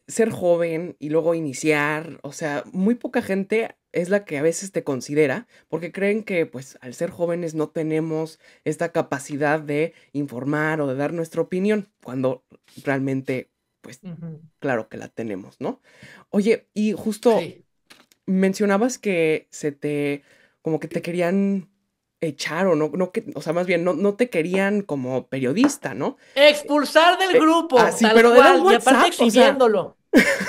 ser joven y luego iniciar, o sea, muy poca gente es la que a veces te considera, porque creen que pues al ser jóvenes no tenemos esta capacidad de informar o de dar nuestra opinión, cuando realmente, pues Ujú. claro que la tenemos, ¿no? Oye, y justo Sí. mencionabas que se te, como que te querían echar o no, no que, o sea, más bien no te querían como periodista, ¿no? Expulsar del grupo, Sí, tal pero era un cual, y aparte WhatsApp, o sea. exhibiéndolo.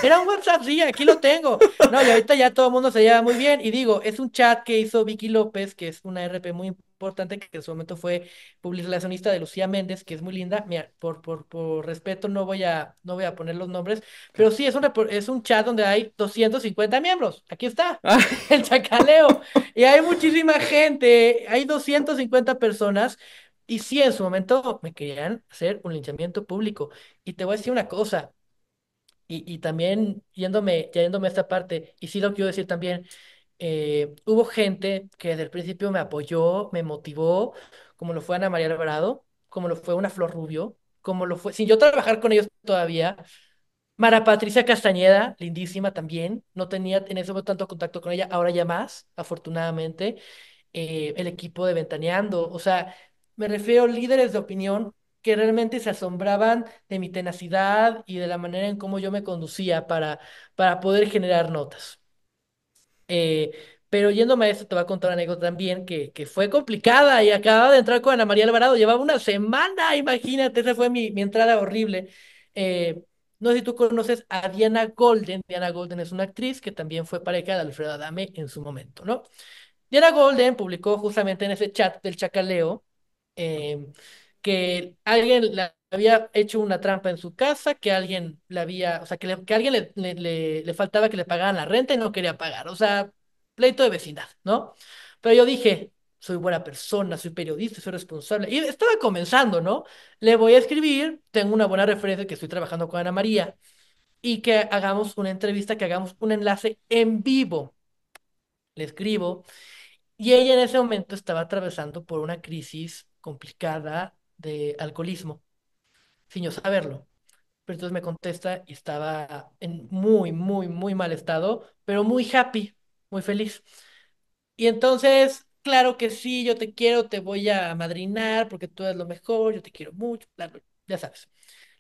Era un WhatsApp, sí, aquí lo tengo. No, y ahorita ya todo el mundo se lleva muy bien. Y digo, es un chat que hizo Vicky López, que es una RP muy importante, que en su momento fue publicacionista de Lucía Méndez, que es muy linda. Mira, por respeto no voy a poner los nombres, pero sí, es un chat donde hay 250 miembros. Aquí está, el chacaleo. Y hay muchísima gente, hay 250 personas. Y sí, en su momento me querían hacer un linchamiento público. Y te voy a decir una cosa. Y también yéndome a esta parte, y sí lo quiero decir también, hubo gente que desde el principio me apoyó, me motivó, como lo fue Ana María Alvarado, como lo fue una Flor Rubio, como lo fue, sin yo trabajar con ellos todavía, Mara Patricia Castañeda, lindísima también, no tenía en ese momento tanto contacto con ella, ahora ya más, afortunadamente, el equipo de Ventaneando, o sea, me refiero a líderes de opinión que realmente se asombraban de mi tenacidad y de la manera en cómo yo me conducía para poder generar notas. Eh, pero yéndome a esto, te voy a contar una anécdota también que fue complicada y acababa de entrar con Ana María Alvarado, llevaba una semana, imagínate, esa fue mi entrada horrible. Eh, no sé si tú conoces a Diana Golden. Diana Golden es una actriz que también fue pareja de Alfredo Adame en su momento, ¿no? Diana Golden publicó justamente en ese chat del chacaleo eh, que alguien le había hecho una trampa en su casa, que alguien le había, o sea, que a alguien le faltaba que le pagaran la renta y no quería pagar. O sea, pleito de vecindad, ¿no? Pero yo dije, soy buena persona, soy periodista, soy responsable. Y estaba comenzando, ¿no? Le voy a escribir, tengo una buena referencia que estoy trabajando con Ana María y que hagamos una entrevista, que hagamos un enlace en vivo. Le escribo. Y ella en ese momento estaba atravesando por una crisis complicada de alcoholismo, sin yo saberlo. Pero entonces me contesta y estaba en muy, muy, muy mal estado, pero muy happy, muy feliz. Y entonces, claro que sí, yo te quiero, te voy a madrinar porque tú eres lo mejor, yo te quiero mucho, bla, bla, ya sabes.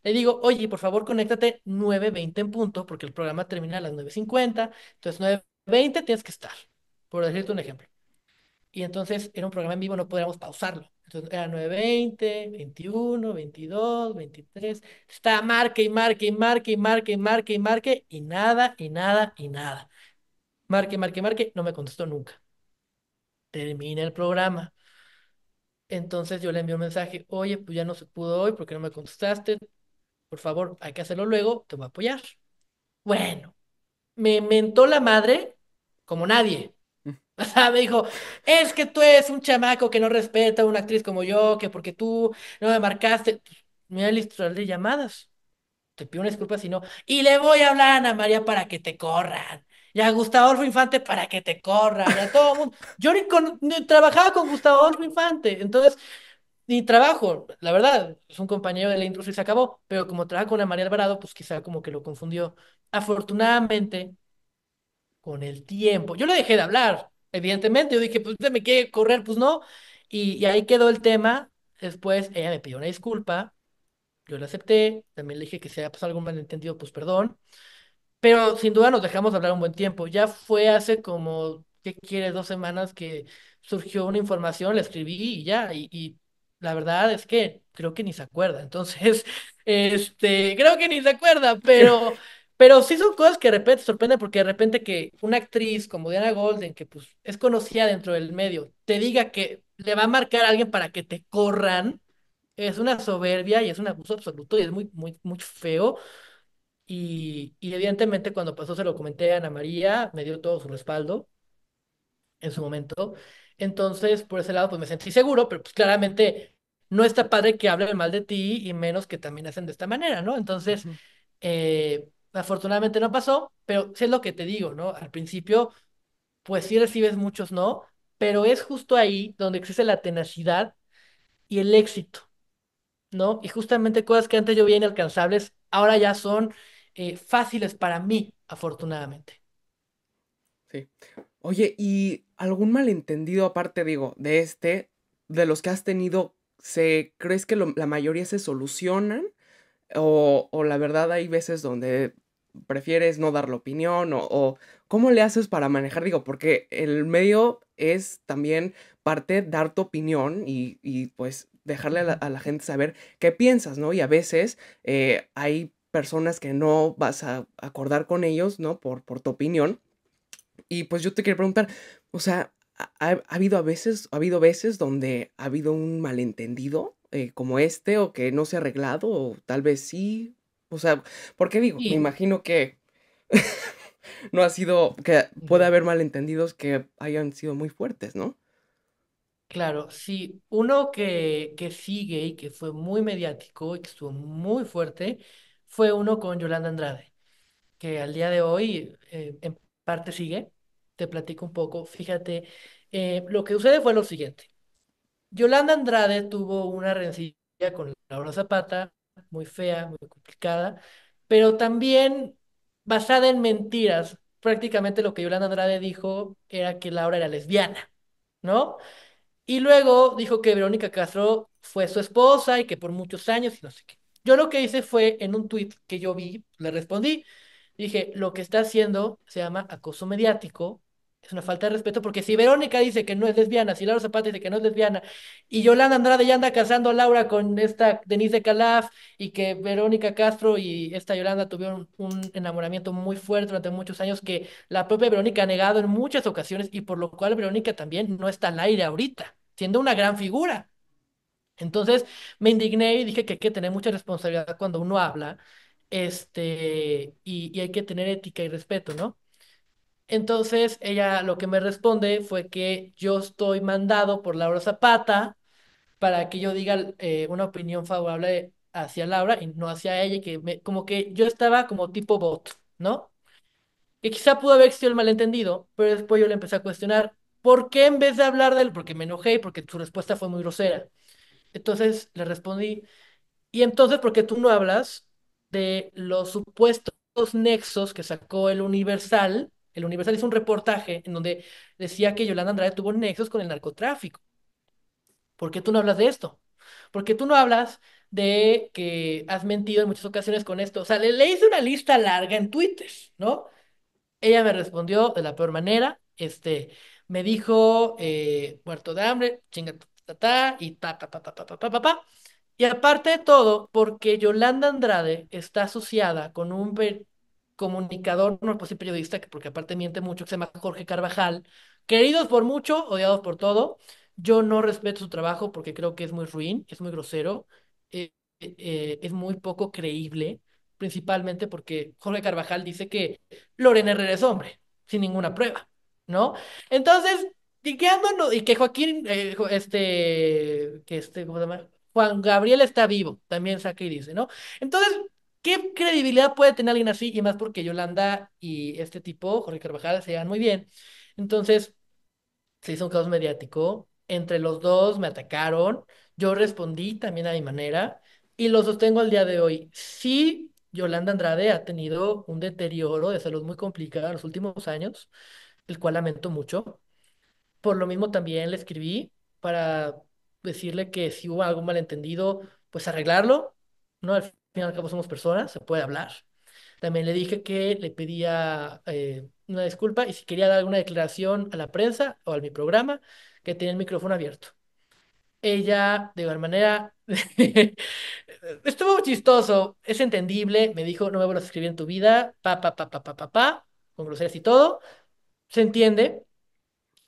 Le digo, oye, por favor, conéctate 9:20 en punto, porque el programa termina a las 9:50, entonces 9:20 tienes que estar, por decirte un ejemplo. Y entonces era un programa en vivo, no podíamos pausarlo. Entonces era 9:20, 21, 22, 23. Está marque y marque y marque y marque y marque y marque y nada y nada y nada. Marque, marque, marque, no me contestó nunca. Termina el programa. Entonces yo le envío un mensaje, oye, pues ya no se pudo hoy porque no me contestaste. Por favor, hay que hacerlo luego, te voy a apoyar. Bueno, me mentó la madre como nadie. O sea, me dijo, es que tú eres un chamaco que no respeta a una actriz como yo, que porque tú no me marcaste. Mira el historial de llamadas. Te pido una disculpa si no. Y le voy a hablar a Ana María para que te corran. Y a Gustavo Adolfo Infante para que te corran. Y a todo el mundo. Yo ni trabajaba con Gustavo Adolfo Infante. Entonces, ni trabajo. La verdad, es un compañero de la industria y se acabó. Pero como trabaja con Ana María Alvarado, pues quizá como que lo confundió. Afortunadamente con el tiempo. Yo le dejé de hablar, evidentemente. Yo dije, pues usted me quiere correr, pues no. Y ahí quedó el tema. Después ella me pidió una disculpa. Yo la acepté. También le dije que si había pasado algún malentendido, pues perdón. Pero sin duda nos dejamos de hablar un buen tiempo. Ya fue hace como, ¿qué quieres? 2 semanas que surgió una información, le escribí y ya. Y la verdad es que creo que ni se acuerda. Entonces, creo que ni se acuerda, pero sí son cosas que de repente sorprenden porque de repente que una actriz como Diana Golden, que pues es conocida dentro del medio, te diga que le va a marcar a alguien para que te corran. Es una soberbia y es un abuso absoluto y es muy, muy, muy feo. Y evidentemente cuando pasó se lo comenté a Ana María, me dio todo su respaldo en su momento. Entonces, por ese lado, pues me sentí seguro, pero pues claramente no está padre que hablen mal de ti y menos que también hacen de esta manera, ¿no? Entonces, Ujú. afortunadamente no pasó, pero sí es lo que te digo, ¿no? Al principio, pues sí recibes muchos no, pero es justo ahí donde existe la tenacidad y el éxito, ¿no? Y justamente cosas que antes yo veía inalcanzables, ahora ya son fáciles para mí, afortunadamente. Sí. Oye, ¿y algún malentendido aparte, digo, de de los que has tenido, crees que la mayoría se solucionan? O la verdad hay veces donde prefieres no dar la opinión, o ¿cómo le haces para manejar? Digo, porque el medio es también parte dar tu opinión y pues dejarle a Ujú. a la gente saber qué piensas, ¿no? Y a veces hay personas que no vas a acordar con ellos, ¿no? Por tu opinión. Y pues yo te quería preguntar, o sea, ¿ha habido ha habido veces donde ha habido un malentendido como o que no se ha arreglado, o tal vez sí? O sea, ¿por qué digo? Me Y, imagino que no ha sido, que puede ujú. haber malentendidos que hayan sido muy fuertes, ¿no? Claro, sí, uno que sigue y que fue muy mediático y que estuvo muy fuerte fue uno con Yolanda Andrade, que al día de hoy en parte sigue. Te platico un poco. Fíjate, lo que sucede fue lo siguiente. Yolanda Andrade tuvo una rencilla con Laura Zapata, muy fea, muy complicada, pero también basada en mentiras. Prácticamente lo que Yolanda Andrade dijo era que Laura era lesbiana, ¿no? Y luego dijo que Verónica Castro fue su esposa y que por muchos años y no sé qué. Yo lo que hice fue en un tuit que yo vi, le respondí, dije, lo que está haciendo se llama acoso mediático, es una falta de respeto, porque si Verónica dice que no es lesbiana, si Laura Zapata dice que no es lesbiana, y Yolanda Andrade ya anda casando a Laura con esta Denise de Calaf, y que Verónica Castro y esta Yolanda tuvieron un enamoramiento muy fuerte durante muchos años que la propia Verónica ha negado en muchas ocasiones, y por lo cual Verónica también no está al aire ahorita, siendo una gran figura. Entonces me indigné y dije que hay que tener mucha responsabilidad cuando uno habla, y hay que tener ética y respeto, ¿no? Entonces ella lo que me responde fue que yo estoy mandado por Laura Zapata para que yo diga una opinión favorable hacia Laura y no hacia ella, y que como que yo estaba como tipo bot, ¿no? Que quizá pudo haber sido el malentendido, pero después yo le empecé a cuestionar, ¿por qué en vez de hablar de él? Porque me enojé y porque su respuesta fue muy grosera. Entonces le respondí, ¿y entonces por qué tú no hablas de los supuestos nexos que sacó el Universal? El Universal hizo un reportaje en donde decía que Yolanda Andrade tuvo nexos con el narcotráfico. ¿Por qué tú no hablas de esto? ¿Por qué tú no hablas de que has mentido en muchas ocasiones con esto? O sea, le hice una lista larga en Twitter, ¿no? Ella me respondió de la peor manera, me dijo, muerto de hambre, chinga tu ta, y ta, pa, pa, pa, pa, pa, pa, pa, pa. Y aparte de todo, porque Yolanda Andrade está asociada con un comunicador, no pues sí periodista, porque aparte miente mucho, que se llama Jorge Carvajal, queridos por mucho, odiados por todo. Yo no respeto su trabajo porque creo que es muy ruin, es muy grosero, es muy poco creíble, principalmente porque Jorge Carvajal dice que Lorena Herrera es hombre, sin ninguna prueba, ¿no? Entonces, y que y que Joaquín, ¿cómo se llama? Juan Gabriel está vivo, también saca y dice, ¿no? Entonces, ¿qué credibilidad puede tener alguien así? Y más porque Yolanda y este tipo, Jorge Carvajal, se llevan muy bien. Entonces, se hizo un caos mediático. Entre los dos me atacaron. Yo respondí también a mi manera y lo sostengo al día de hoy. Sí, Yolanda Andrade ha tenido un deterioro de salud muy complicado en los últimos años, el cual lamento mucho. Por lo mismo también le escribí para decirle que si hubo algún malentendido, pues arreglarlo, ¿no? Al fin y al cabo somos personas, se puede hablar. También le dije que le pedía una disculpa y si quería dar alguna declaración a la prensa o a mi programa, que tenía el micrófono abierto. Ella, de igual manera, estuvo chistoso, es entendible, me dijo, no me vuelvas a escribir en tu vida, con groserías y todo, se entiende,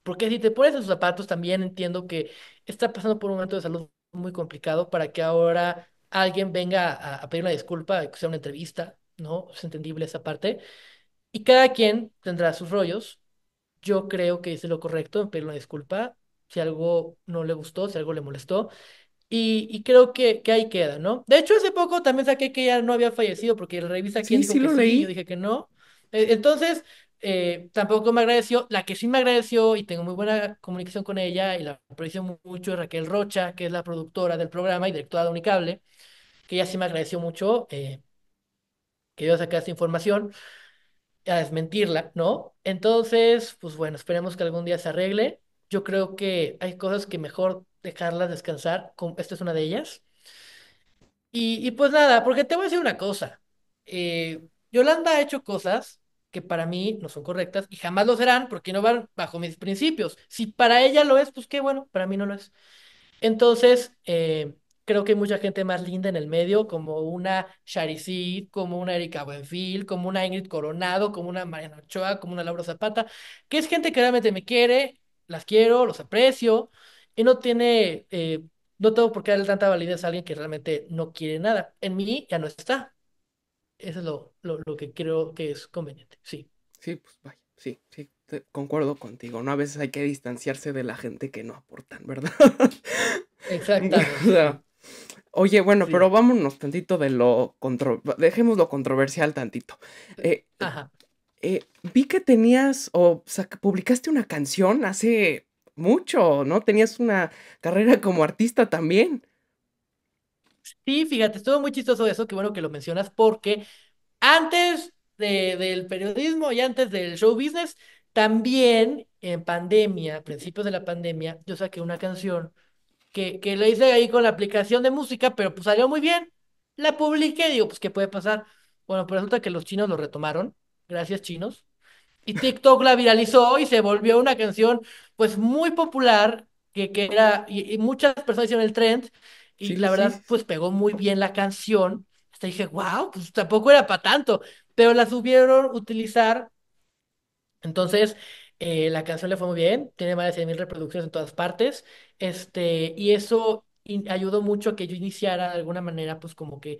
porque si te pones en sus zapatos también entiendo que está pasando por un momento de salud muy complicado para que ahora alguien venga a pedir una disculpa, que sea una entrevista, ¿no? Es entendible esa parte. Y cada quien tendrá sus rollos. Yo creo que hice lo correcto en pedir una disculpa si algo no le gustó, si algo le molestó. Y creo que ahí queda, ¿no? De hecho, hace poco también saqué que ella no había fallecido porque la revista Quién Sí, dijo sí que lo sí, y yo leí. dije que no. Entonces, tampoco me agradeció. La que sí me agradeció y tengo muy buena comunicación con ella y la aprecio mucho es Raquel Rocha, que es la productora del programa y directora de Unicable, que ella sí me agradeció mucho que yo sacara esta información a desmentirla, ¿no? Entonces, pues bueno, esperemos que algún día se arregle. Yo creo que hay cosas que mejor dejarlas descansar, como esta es una de ellas. Y pues nada, porque te voy a decir una cosa. Yolanda ha hecho cosas que para mí no son correctas y jamás lo serán porque no van bajo mis principios. Si para ella lo es, pues qué bueno, para mí no lo es. Entonces, creo que hay mucha gente más linda en el medio, como una Charicid, como una Erika Buenfil, como una Ingrid Coronado, como una Mariana Ochoa, como una Laura Zapata, que es gente que realmente me quiere, las quiero, los aprecio, y no tengo por qué darle tanta validez a alguien que realmente no quiere nada. En mí ya no está. Eso es lo que creo que es conveniente. Sí, Sí, pues vaya, sí, sí, concuerdo contigo, ¿no? A veces hay que distanciarse de la gente que no aportan, ¿verdad? O exactamente, sea, sí, oye, bueno, pero sí. vámonos tantito de dejemos lo controversial tantito. Eh, Ajá. Vi que tenías, publicaste una canción hace mucho, ¿no? Tenías una carrera como artista también. Sí, fíjate, estuvo muy chistoso eso, qué bueno que lo mencionas, porque antes del periodismo y antes del show business, también en pandemia, a principios de la pandemia, yo saqué una canción que la hice ahí con la aplicación de música, pero pues salió muy bien. La publiqué, digo, pues, ¿qué puede pasar? Bueno, pues resulta que los chinos lo retomaron. Gracias, chinos. Y TikTok la viralizó y se volvió una canción pues muy popular que era, y muchas personas hicieron el trend y Sí, la sí, sí, verdad sí. pues pegó muy bien la canción. Hasta dije, wow, pues tampoco era para tanto, pero la subieron utilizar entonces, la canción le fue muy bien, tiene más de 100,000 reproducciones en todas partes, y eso ayudó mucho a que yo iniciara de alguna manera, pues como que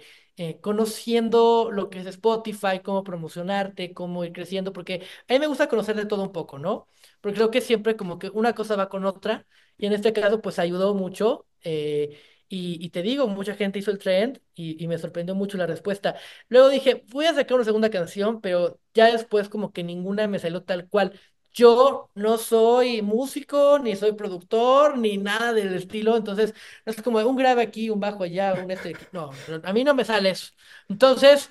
conociendo lo que es Spotify, cómo promocionarte, cómo ir creciendo, porque a mí me gusta conocer de todo un poco, ¿no? Porque creo que siempre como que una cosa va con otra, y en este caso, pues ayudó mucho, y te digo, mucha gente hizo el trend y me sorprendió mucho la respuesta. Luego dije, voy a sacar una segunda canción, pero ya después como que ninguna me salió tal cual. Yo no soy músico, ni soy productor, ni nada del estilo, entonces no es como un grave aquí, un bajo allá, un este aquí. No, no, a mí no me sale eso. Entonces,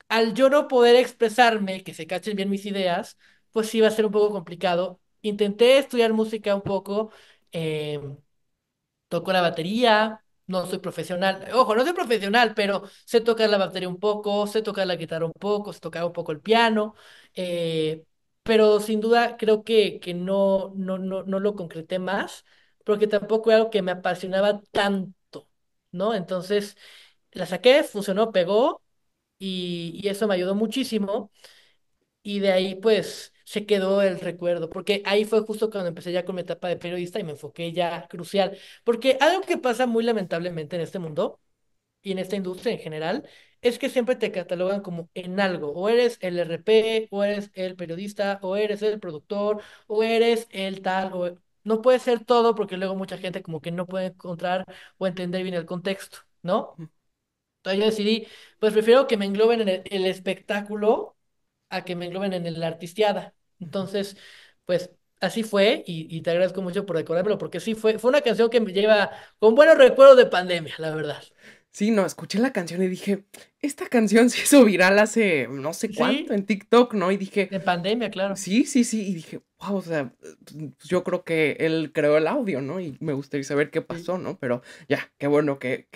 al yo no poder expresarme, que se cachen bien mis ideas, pues sí va a ser un poco complicado. Intenté estudiar música un poco, em, toco la batería, no soy profesional. Ojo, no soy profesional, pero sé tocar la batería un poco, sé tocar la guitarra un poco, sé tocar un poco el piano. eh, pero sin duda creo que no lo concreté más, porque tampoco era algo que me apasionaba tanto, ¿no? Entonces la saqué, funcionó, pegó y eso me ayudó muchísimo. Y de ahí pues se quedó el recuerdo, porque ahí fue justo cuando empecé ya con mi etapa de periodista y me enfoqué ya crucial, porque algo que pasa muy lamentablemente en este mundo y en esta industria en general es que siempre te catalogan como en algo, o eres el RP, o eres el periodista, o eres el productor, o eres el tal, no puede ser todo porque luego mucha gente como que no puede encontrar o entender bien el contexto, ¿no? Entonces yo decidí, pues prefiero que me engloben en el espectáculo a que me engloben en la artisteada. Entonces, pues así fue y te agradezco mucho por recordármelo porque sí fue una canción que me lleva con buenos recuerdos de pandemia, la verdad. Sí, no, escuché la canción y dije, esta canción se hizo viral hace no sé cuánto Sí, en TikTok, ¿no? Y dije, de pandemia, claro. sí, sí, sí, y dije, wow, o sea, pues yo creo que él creó el audio, ¿no? Y me gustaría saber qué Sí. pasó, ¿no? Pero ya, qué bueno que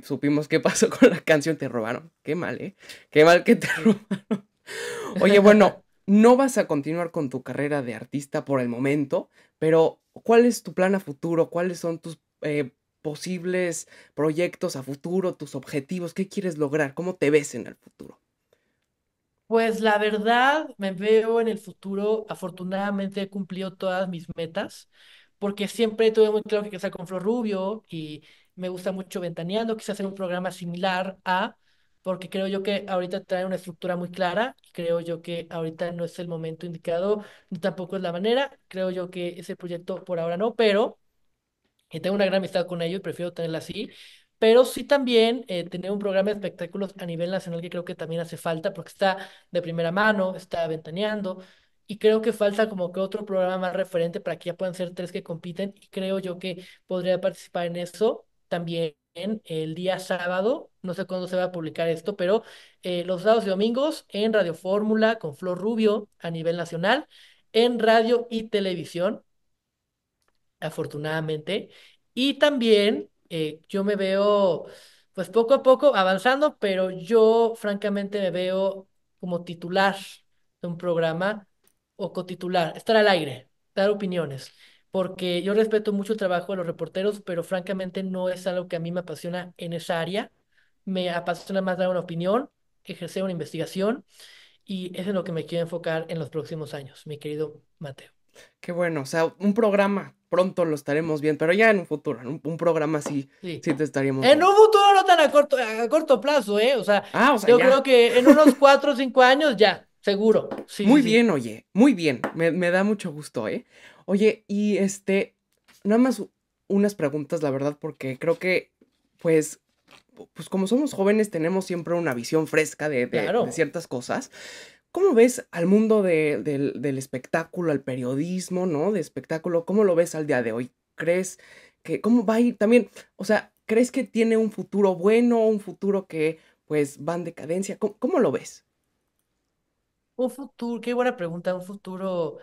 supimos qué pasó con la canción, te robaron. Qué mal, ¿eh? Qué mal que te Sí. robaron. Oye, bueno, no vas a continuar con tu carrera de artista por el momento, pero ¿cuál es tu plan a futuro? ¿Cuáles son tus posibles proyectos a futuro, tus objetivos? ¿Qué quieres lograr? ¿Cómo te ves en el futuro? Pues la verdad, me veo en el futuro. Afortunadamente he cumplido todas mis metas, porque siempre tuve muy claro que quería estar con Flor Rubio me gusta mucho Ventaneando, quise hacer un programa similar a, porque creo yo que ahorita trae una estructura muy clara, creo yo que ahorita no es el momento indicado, ni tampoco es la manera, creo yo que ese proyecto por ahora no, pero y tengo una gran amistad con ellos, prefiero tenerla así, pero sí también tener un programa de espectáculos a nivel nacional que creo que también hace falta, porque está de primera mano, está ventaneando, y creo que falta como que otro programa más referente para que ya puedan ser tres que compiten, y creo yo que podría participar en eso también el día sábado, no sé cuándo se va a publicar esto, pero los sábados y domingos en Radio Fórmula con Flor Rubio a nivel nacional, en radio y televisión afortunadamente. Y también yo me veo, pues poco a poco avanzando, pero yo francamente me veo como titular de un programa o cotitular, estar al aire, dar opiniones, porque yo respeto mucho el trabajo de los reporteros, pero francamente no es algo que a mí me apasiona en esa área. Me apasiona más dar una opinión, ejercer una investigación, y eso es en lo que me quiero enfocar en los próximos años, mi querido Mateo. Qué bueno, o sea, un programa pronto lo estaremos viendo, pero ya en un futuro, ¿no? Un programa sí, Sí. sí te estaríamos En viendo. un futuro no tan a corto plazo, ¿eh? O sea, Ah, o sea, yo ya. creo que en unos 4 o 5 años ya, seguro. Sí, sí, Muy sí. bien, oye, muy bien. Me da mucho gusto, ¿eh? Oye, y nada más unas preguntas, la verdad, porque creo que, pues, pues como somos jóvenes, tenemos siempre una visión fresca de Claro. ciertas cosas. ¿Cómo ves al mundo del espectáculo, al periodismo, ¿no? De espectáculo, ¿cómo lo ves al día de hoy? ¿Crees que, cómo va a ir también? O sea, ¿crees que tiene un futuro bueno, un futuro que, pues, va en decadencia? ¿Cómo lo ves? Un futuro, qué buena pregunta, un futuro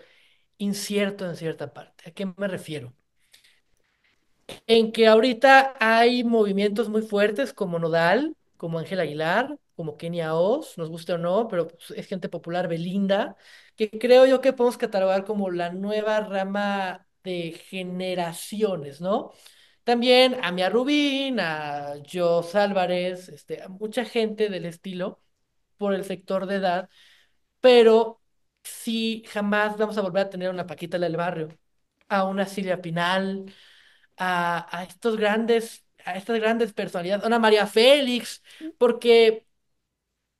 incierto en cierta parte. ¿A qué me refiero? En que ahorita hay movimientos muy fuertes como Nodal, como Ángel Aguilar, como Kenia Oz, nos guste o no, pero pues, es gente popular, Belinda, que creo yo que podemos catalogar como la nueva rama de generaciones, ¿no? También a Mia Rubín, a Jos Álvarez, a mucha gente del estilo por el sector de edad, pero sí jamás vamos a volver a tener una Paquita la del barrio, a una Silvia Pinal, a estos grandes, a estas grandes personalidades, a una María Félix, porque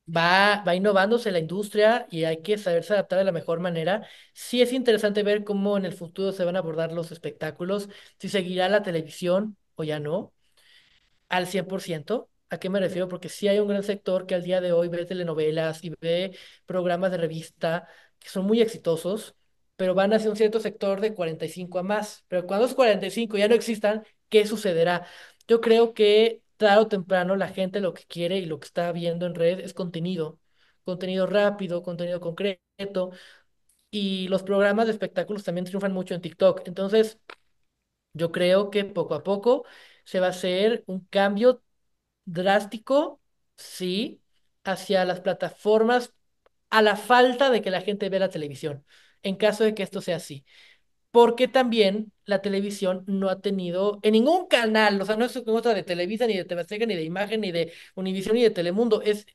va innovándose la industria y hay que saberse adaptar de la mejor manera. Sí es interesante ver cómo en el futuro se van a abordar los espectáculos, si seguirá la televisión o ya no al 100%. ¿A qué me refiero? Porque sí hay un gran sector que al día de hoy ve telenovelas y ve programas de revista que son muy exitosos, pero van hacia un cierto sector de 45 a más. Pero cuando los 45 ya no existan, ¿qué sucederá? Yo creo que tarde o temprano la gente lo que quiere y lo que está viendo en red es contenido, contenido rápido, contenido concreto, y los programas de espectáculos también triunfan mucho en TikTok. Entonces, yo creo que poco a poco se va a hacer un cambio drástico, sí, hacia las plataformas a la falta de que la gente vea la televisión, en caso de que esto sea así. Porque también la televisión no ha tenido en ningún canal, o sea, no es cosa de Televisa, ni de TV Azteca, ni de Imagen, ni de Univisión, ni de Telemundo, es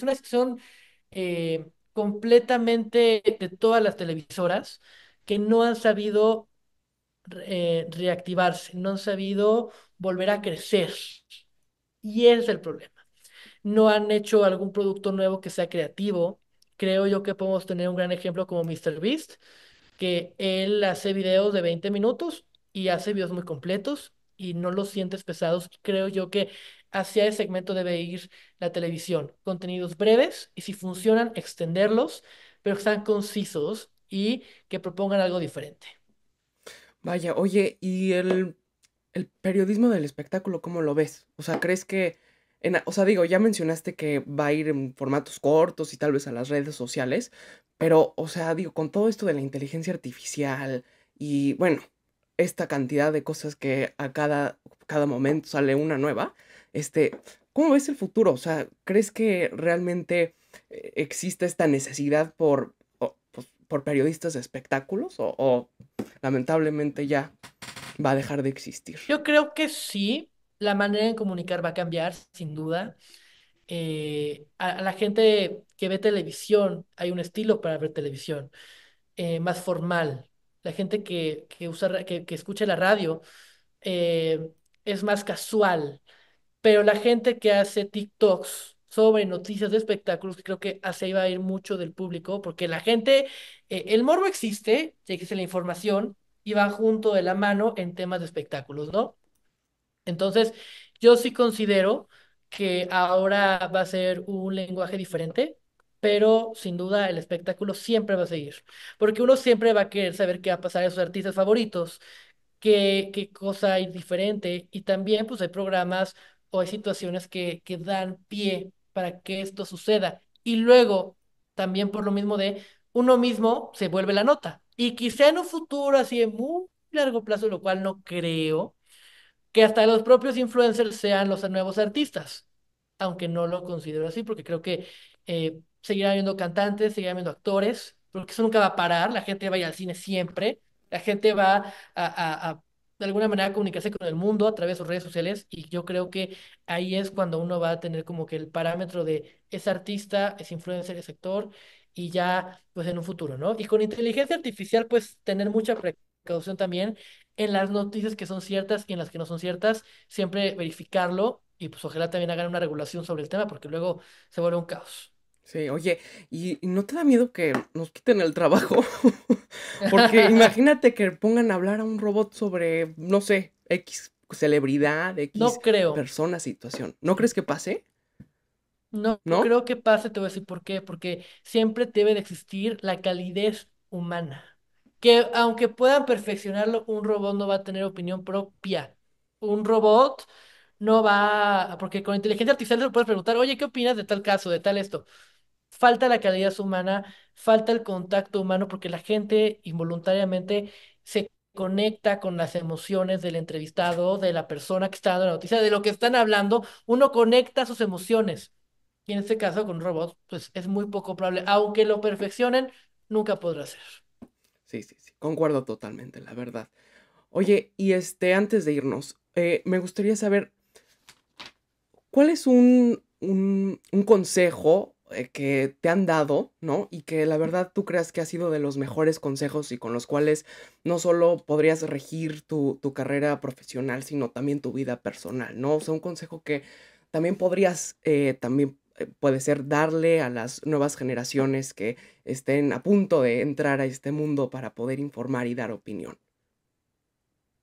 una sección completamente de todas las televisoras que no han sabido reactivarse, no han sabido volver a crecer. Y ese es el problema. No han hecho algún producto nuevo que sea creativo. Creo yo que podemos tener un gran ejemplo como MrBeast, que él hace videos de 20 minutos y hace videos muy completos y no los sientes pesados. Creo yo que hacia ese segmento debe ir la televisión. Contenidos breves y si funcionan, extenderlos, pero que sean concisos y que propongan algo diferente. Vaya, oye, ¿y el periodismo del espectáculo, cómo lo ves? O sea, ¿crees que, o sea, digo, ya mencionaste que va a ir en formatos cortos y tal vez a las redes sociales, pero, o sea, digo, con todo esto de la inteligencia artificial y, bueno, esta cantidad de cosas que a cada momento sale una nueva, ¿cómo ves el futuro? O sea, ¿crees que realmente existe esta necesidad pues, por periodistas de espectáculos o lamentablemente ya va a dejar de existir? Yo creo que sí, la manera de comunicar va a cambiar, sin duda. A la gente que ve televisión, hay un estilo para ver televisión, más formal. La gente que escucha la radio, es más casual, pero la gente que hace TikToks sobre noticias de espectáculos, creo que así va a ir mucho del público, porque la gente, el morbo existe, ya existe la información, y va junto de la mano en temas de espectáculos, ¿no? Entonces, yo sí considero que ahora va a ser un lenguaje diferente, pero sin duda el espectáculo siempre va a seguir, porque uno siempre va a querer saber qué va a pasar a sus artistas favoritos, qué cosa hay diferente, y también pues hay programas o hay situaciones que dan pie para que esto suceda. Y luego, también por lo mismo de uno mismo se vuelve la nota. Y quizá en un futuro así de muy largo plazo, lo cual no creo que hasta los propios influencers sean los nuevos artistas, aunque no lo considero así, porque creo que seguirá habiendo cantantes, seguirá habiendo actores, porque eso nunca va a parar, la gente va a ir al cine siempre, la gente va de alguna manera comunicarse con el mundo a través de sus redes sociales, y yo creo que ahí es cuando uno va a tener como que el parámetro de es artista, es influencer, es actor, y ya pues en un futuro, ¿no? Y con inteligencia artificial pues tener mucha precaución también en las noticias que son ciertas y en las que no son ciertas, siempre verificarlo y pues ojalá también hagan una regulación sobre el tema porque luego se vuelve un caos. Sí, oye, ¿y no te da miedo que nos quiten el trabajo? Porque imagínate que pongan a hablar a un robot sobre, no sé, X celebridad, X No creo, persona, situación. ¿No crees que pase? no ¿No? creo que pase, te voy a decir por qué, porque siempre debe de existir la calidez humana, que aunque puedan perfeccionarlo, un robot no va a tener opinión propia. Un robot no va, porque con inteligencia artificial le puedes preguntar, oye, ¿qué opinas de tal caso, de tal esto? Falta la calidad humana, falta el contacto humano, porque la gente involuntariamente se conecta con las emociones del entrevistado, de la persona que está dando la noticia, de lo que están hablando, uno conecta sus emociones. Y en este caso con un robot, pues es muy poco probable, aunque lo perfeccionen, nunca podrá ser. Sí, sí, sí, concuerdo totalmente, la verdad. Oye, y antes de irnos, me gustaría saber, ¿cuál es un consejo que te han dado, ¿no? Y que la verdad tú creas que ha sido de los mejores consejos y con los cuales no solo podrías regir tu carrera profesional, sino también tu vida personal, ¿no? O sea, un consejo que también podrías, también puede ser darle a las nuevas generaciones que estén a punto de entrar a este mundo para poder informar y dar opinión.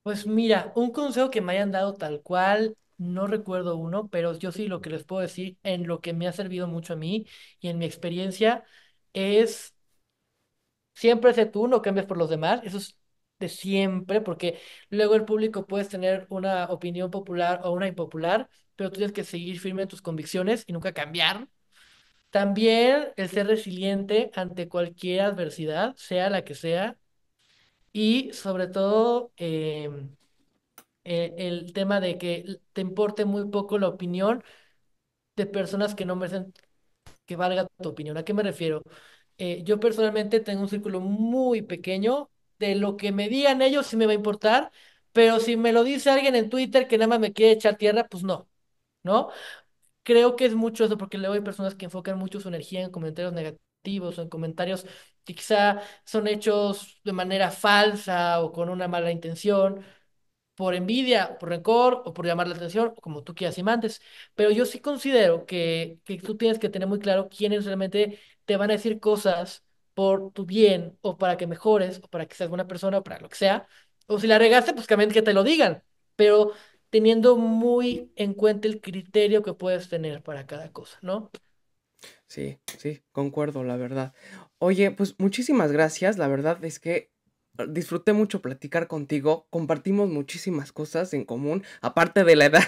Pues mira, un consejo que me hayan dado tal cual, no recuerdo uno, pero yo sí lo que les puedo decir en lo que me ha servido mucho a mí y en mi experiencia es siempre sé tú, no cambies por los demás. Eso es de siempre, porque luego el público puedes tener una opinión popular o una impopular, pero tú tienes que seguir firme en tus convicciones y nunca cambiar. También el ser resiliente ante cualquier adversidad, sea la que sea, y sobre todo el tema de que te importe muy poco la opinión de personas que no merecen que valga tu opinión. ¿A qué me refiero? Yo personalmente tengo un círculo muy pequeño. De lo que me digan ellos sí me va a importar, pero si me lo dice alguien en Twitter que nada más me quiere echar tierra, pues no, ¿no? Creo que es mucho eso, porque luego hay personas que enfocan mucho su energía en comentarios negativos o en comentarios que quizá son hechos de manera falsa o con una mala intención por envidia, por rencor o por llamar la atención, como tú quieras y mandes. Pero yo sí considero que tú tienes que tener muy claro quiénes realmente te van a decir cosas por tu bien o para que mejores o para que seas buena persona o para lo que sea. O si la regaste, pues también que te lo digan, pero teniendo muy en cuenta el criterio que puedes tener para cada cosa, ¿no? Sí, sí, concuerdo, la verdad. Oye, pues muchísimas gracias. La verdad es que disfruté mucho platicar contigo. Compartimos muchísimas cosas en común, aparte de la edad,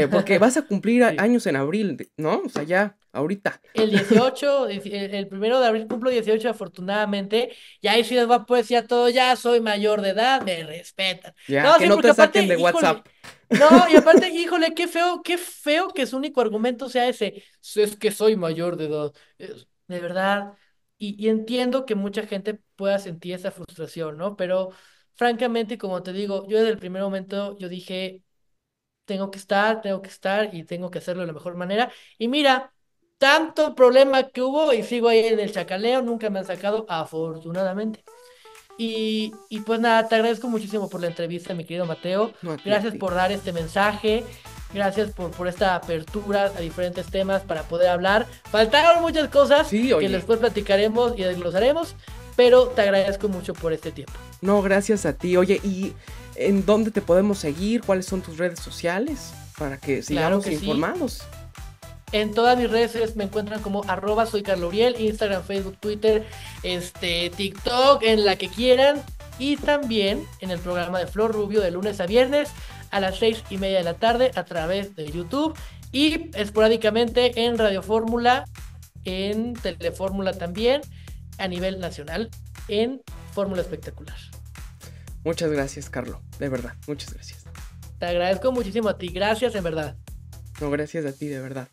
porque vas a cumplir Sí. años en abril, ¿no? O sea, ya, ahorita. El 18, el 1 de abril cumplo 18 afortunadamente, y ahí sí les voy a poder decir a todo, ya soy mayor de edad, me respetan. Ya, No, que sí, no porque te aparte, saquen de híjole, WhatsApp. no, y aparte, híjole, qué feo que su único argumento sea ese, es que soy mayor de edad. De verdad, y entiendo que mucha gente pueda sentir esa frustración, ¿no? Pero francamente, como te digo, yo desde el primer momento, yo dije, tengo que estar y tengo que hacerlo de la mejor manera. Y mira, tanto problema que hubo y sigo ahí en el chacaleo, nunca me han sacado, afortunadamente. Y pues nada, te agradezco muchísimo por la entrevista, mi querido Mateo. No, a ti, a Gracias ti. por dar este mensaje. Gracias por esta apertura a diferentes temas para poder hablar. Faltaron muchas cosas Sí, que oye. después platicaremos y desglosaremos, pero te agradezco mucho por este tiempo. No, gracias a ti. Oye, ¿y en dónde te podemos seguir? ¿Cuáles son tus redes sociales? Para que Claro sigamos que sí. informados. En todas mis redes me encuentran como soy Carlos Uriel, Instagram, Facebook, Twitter, TikTok, en la que quieran. Y también en el programa de Flor Rubio de lunes a viernes a las 6:30 de la tarde a través de YouTube. Y esporádicamente en Radio Fórmula, en Telefórmula también, a nivel nacional, en Fórmula Espectacular. Muchas gracias, Carlos. De verdad, muchas gracias. Te agradezco muchísimo a ti. Gracias, en verdad. No, gracias a ti, de verdad.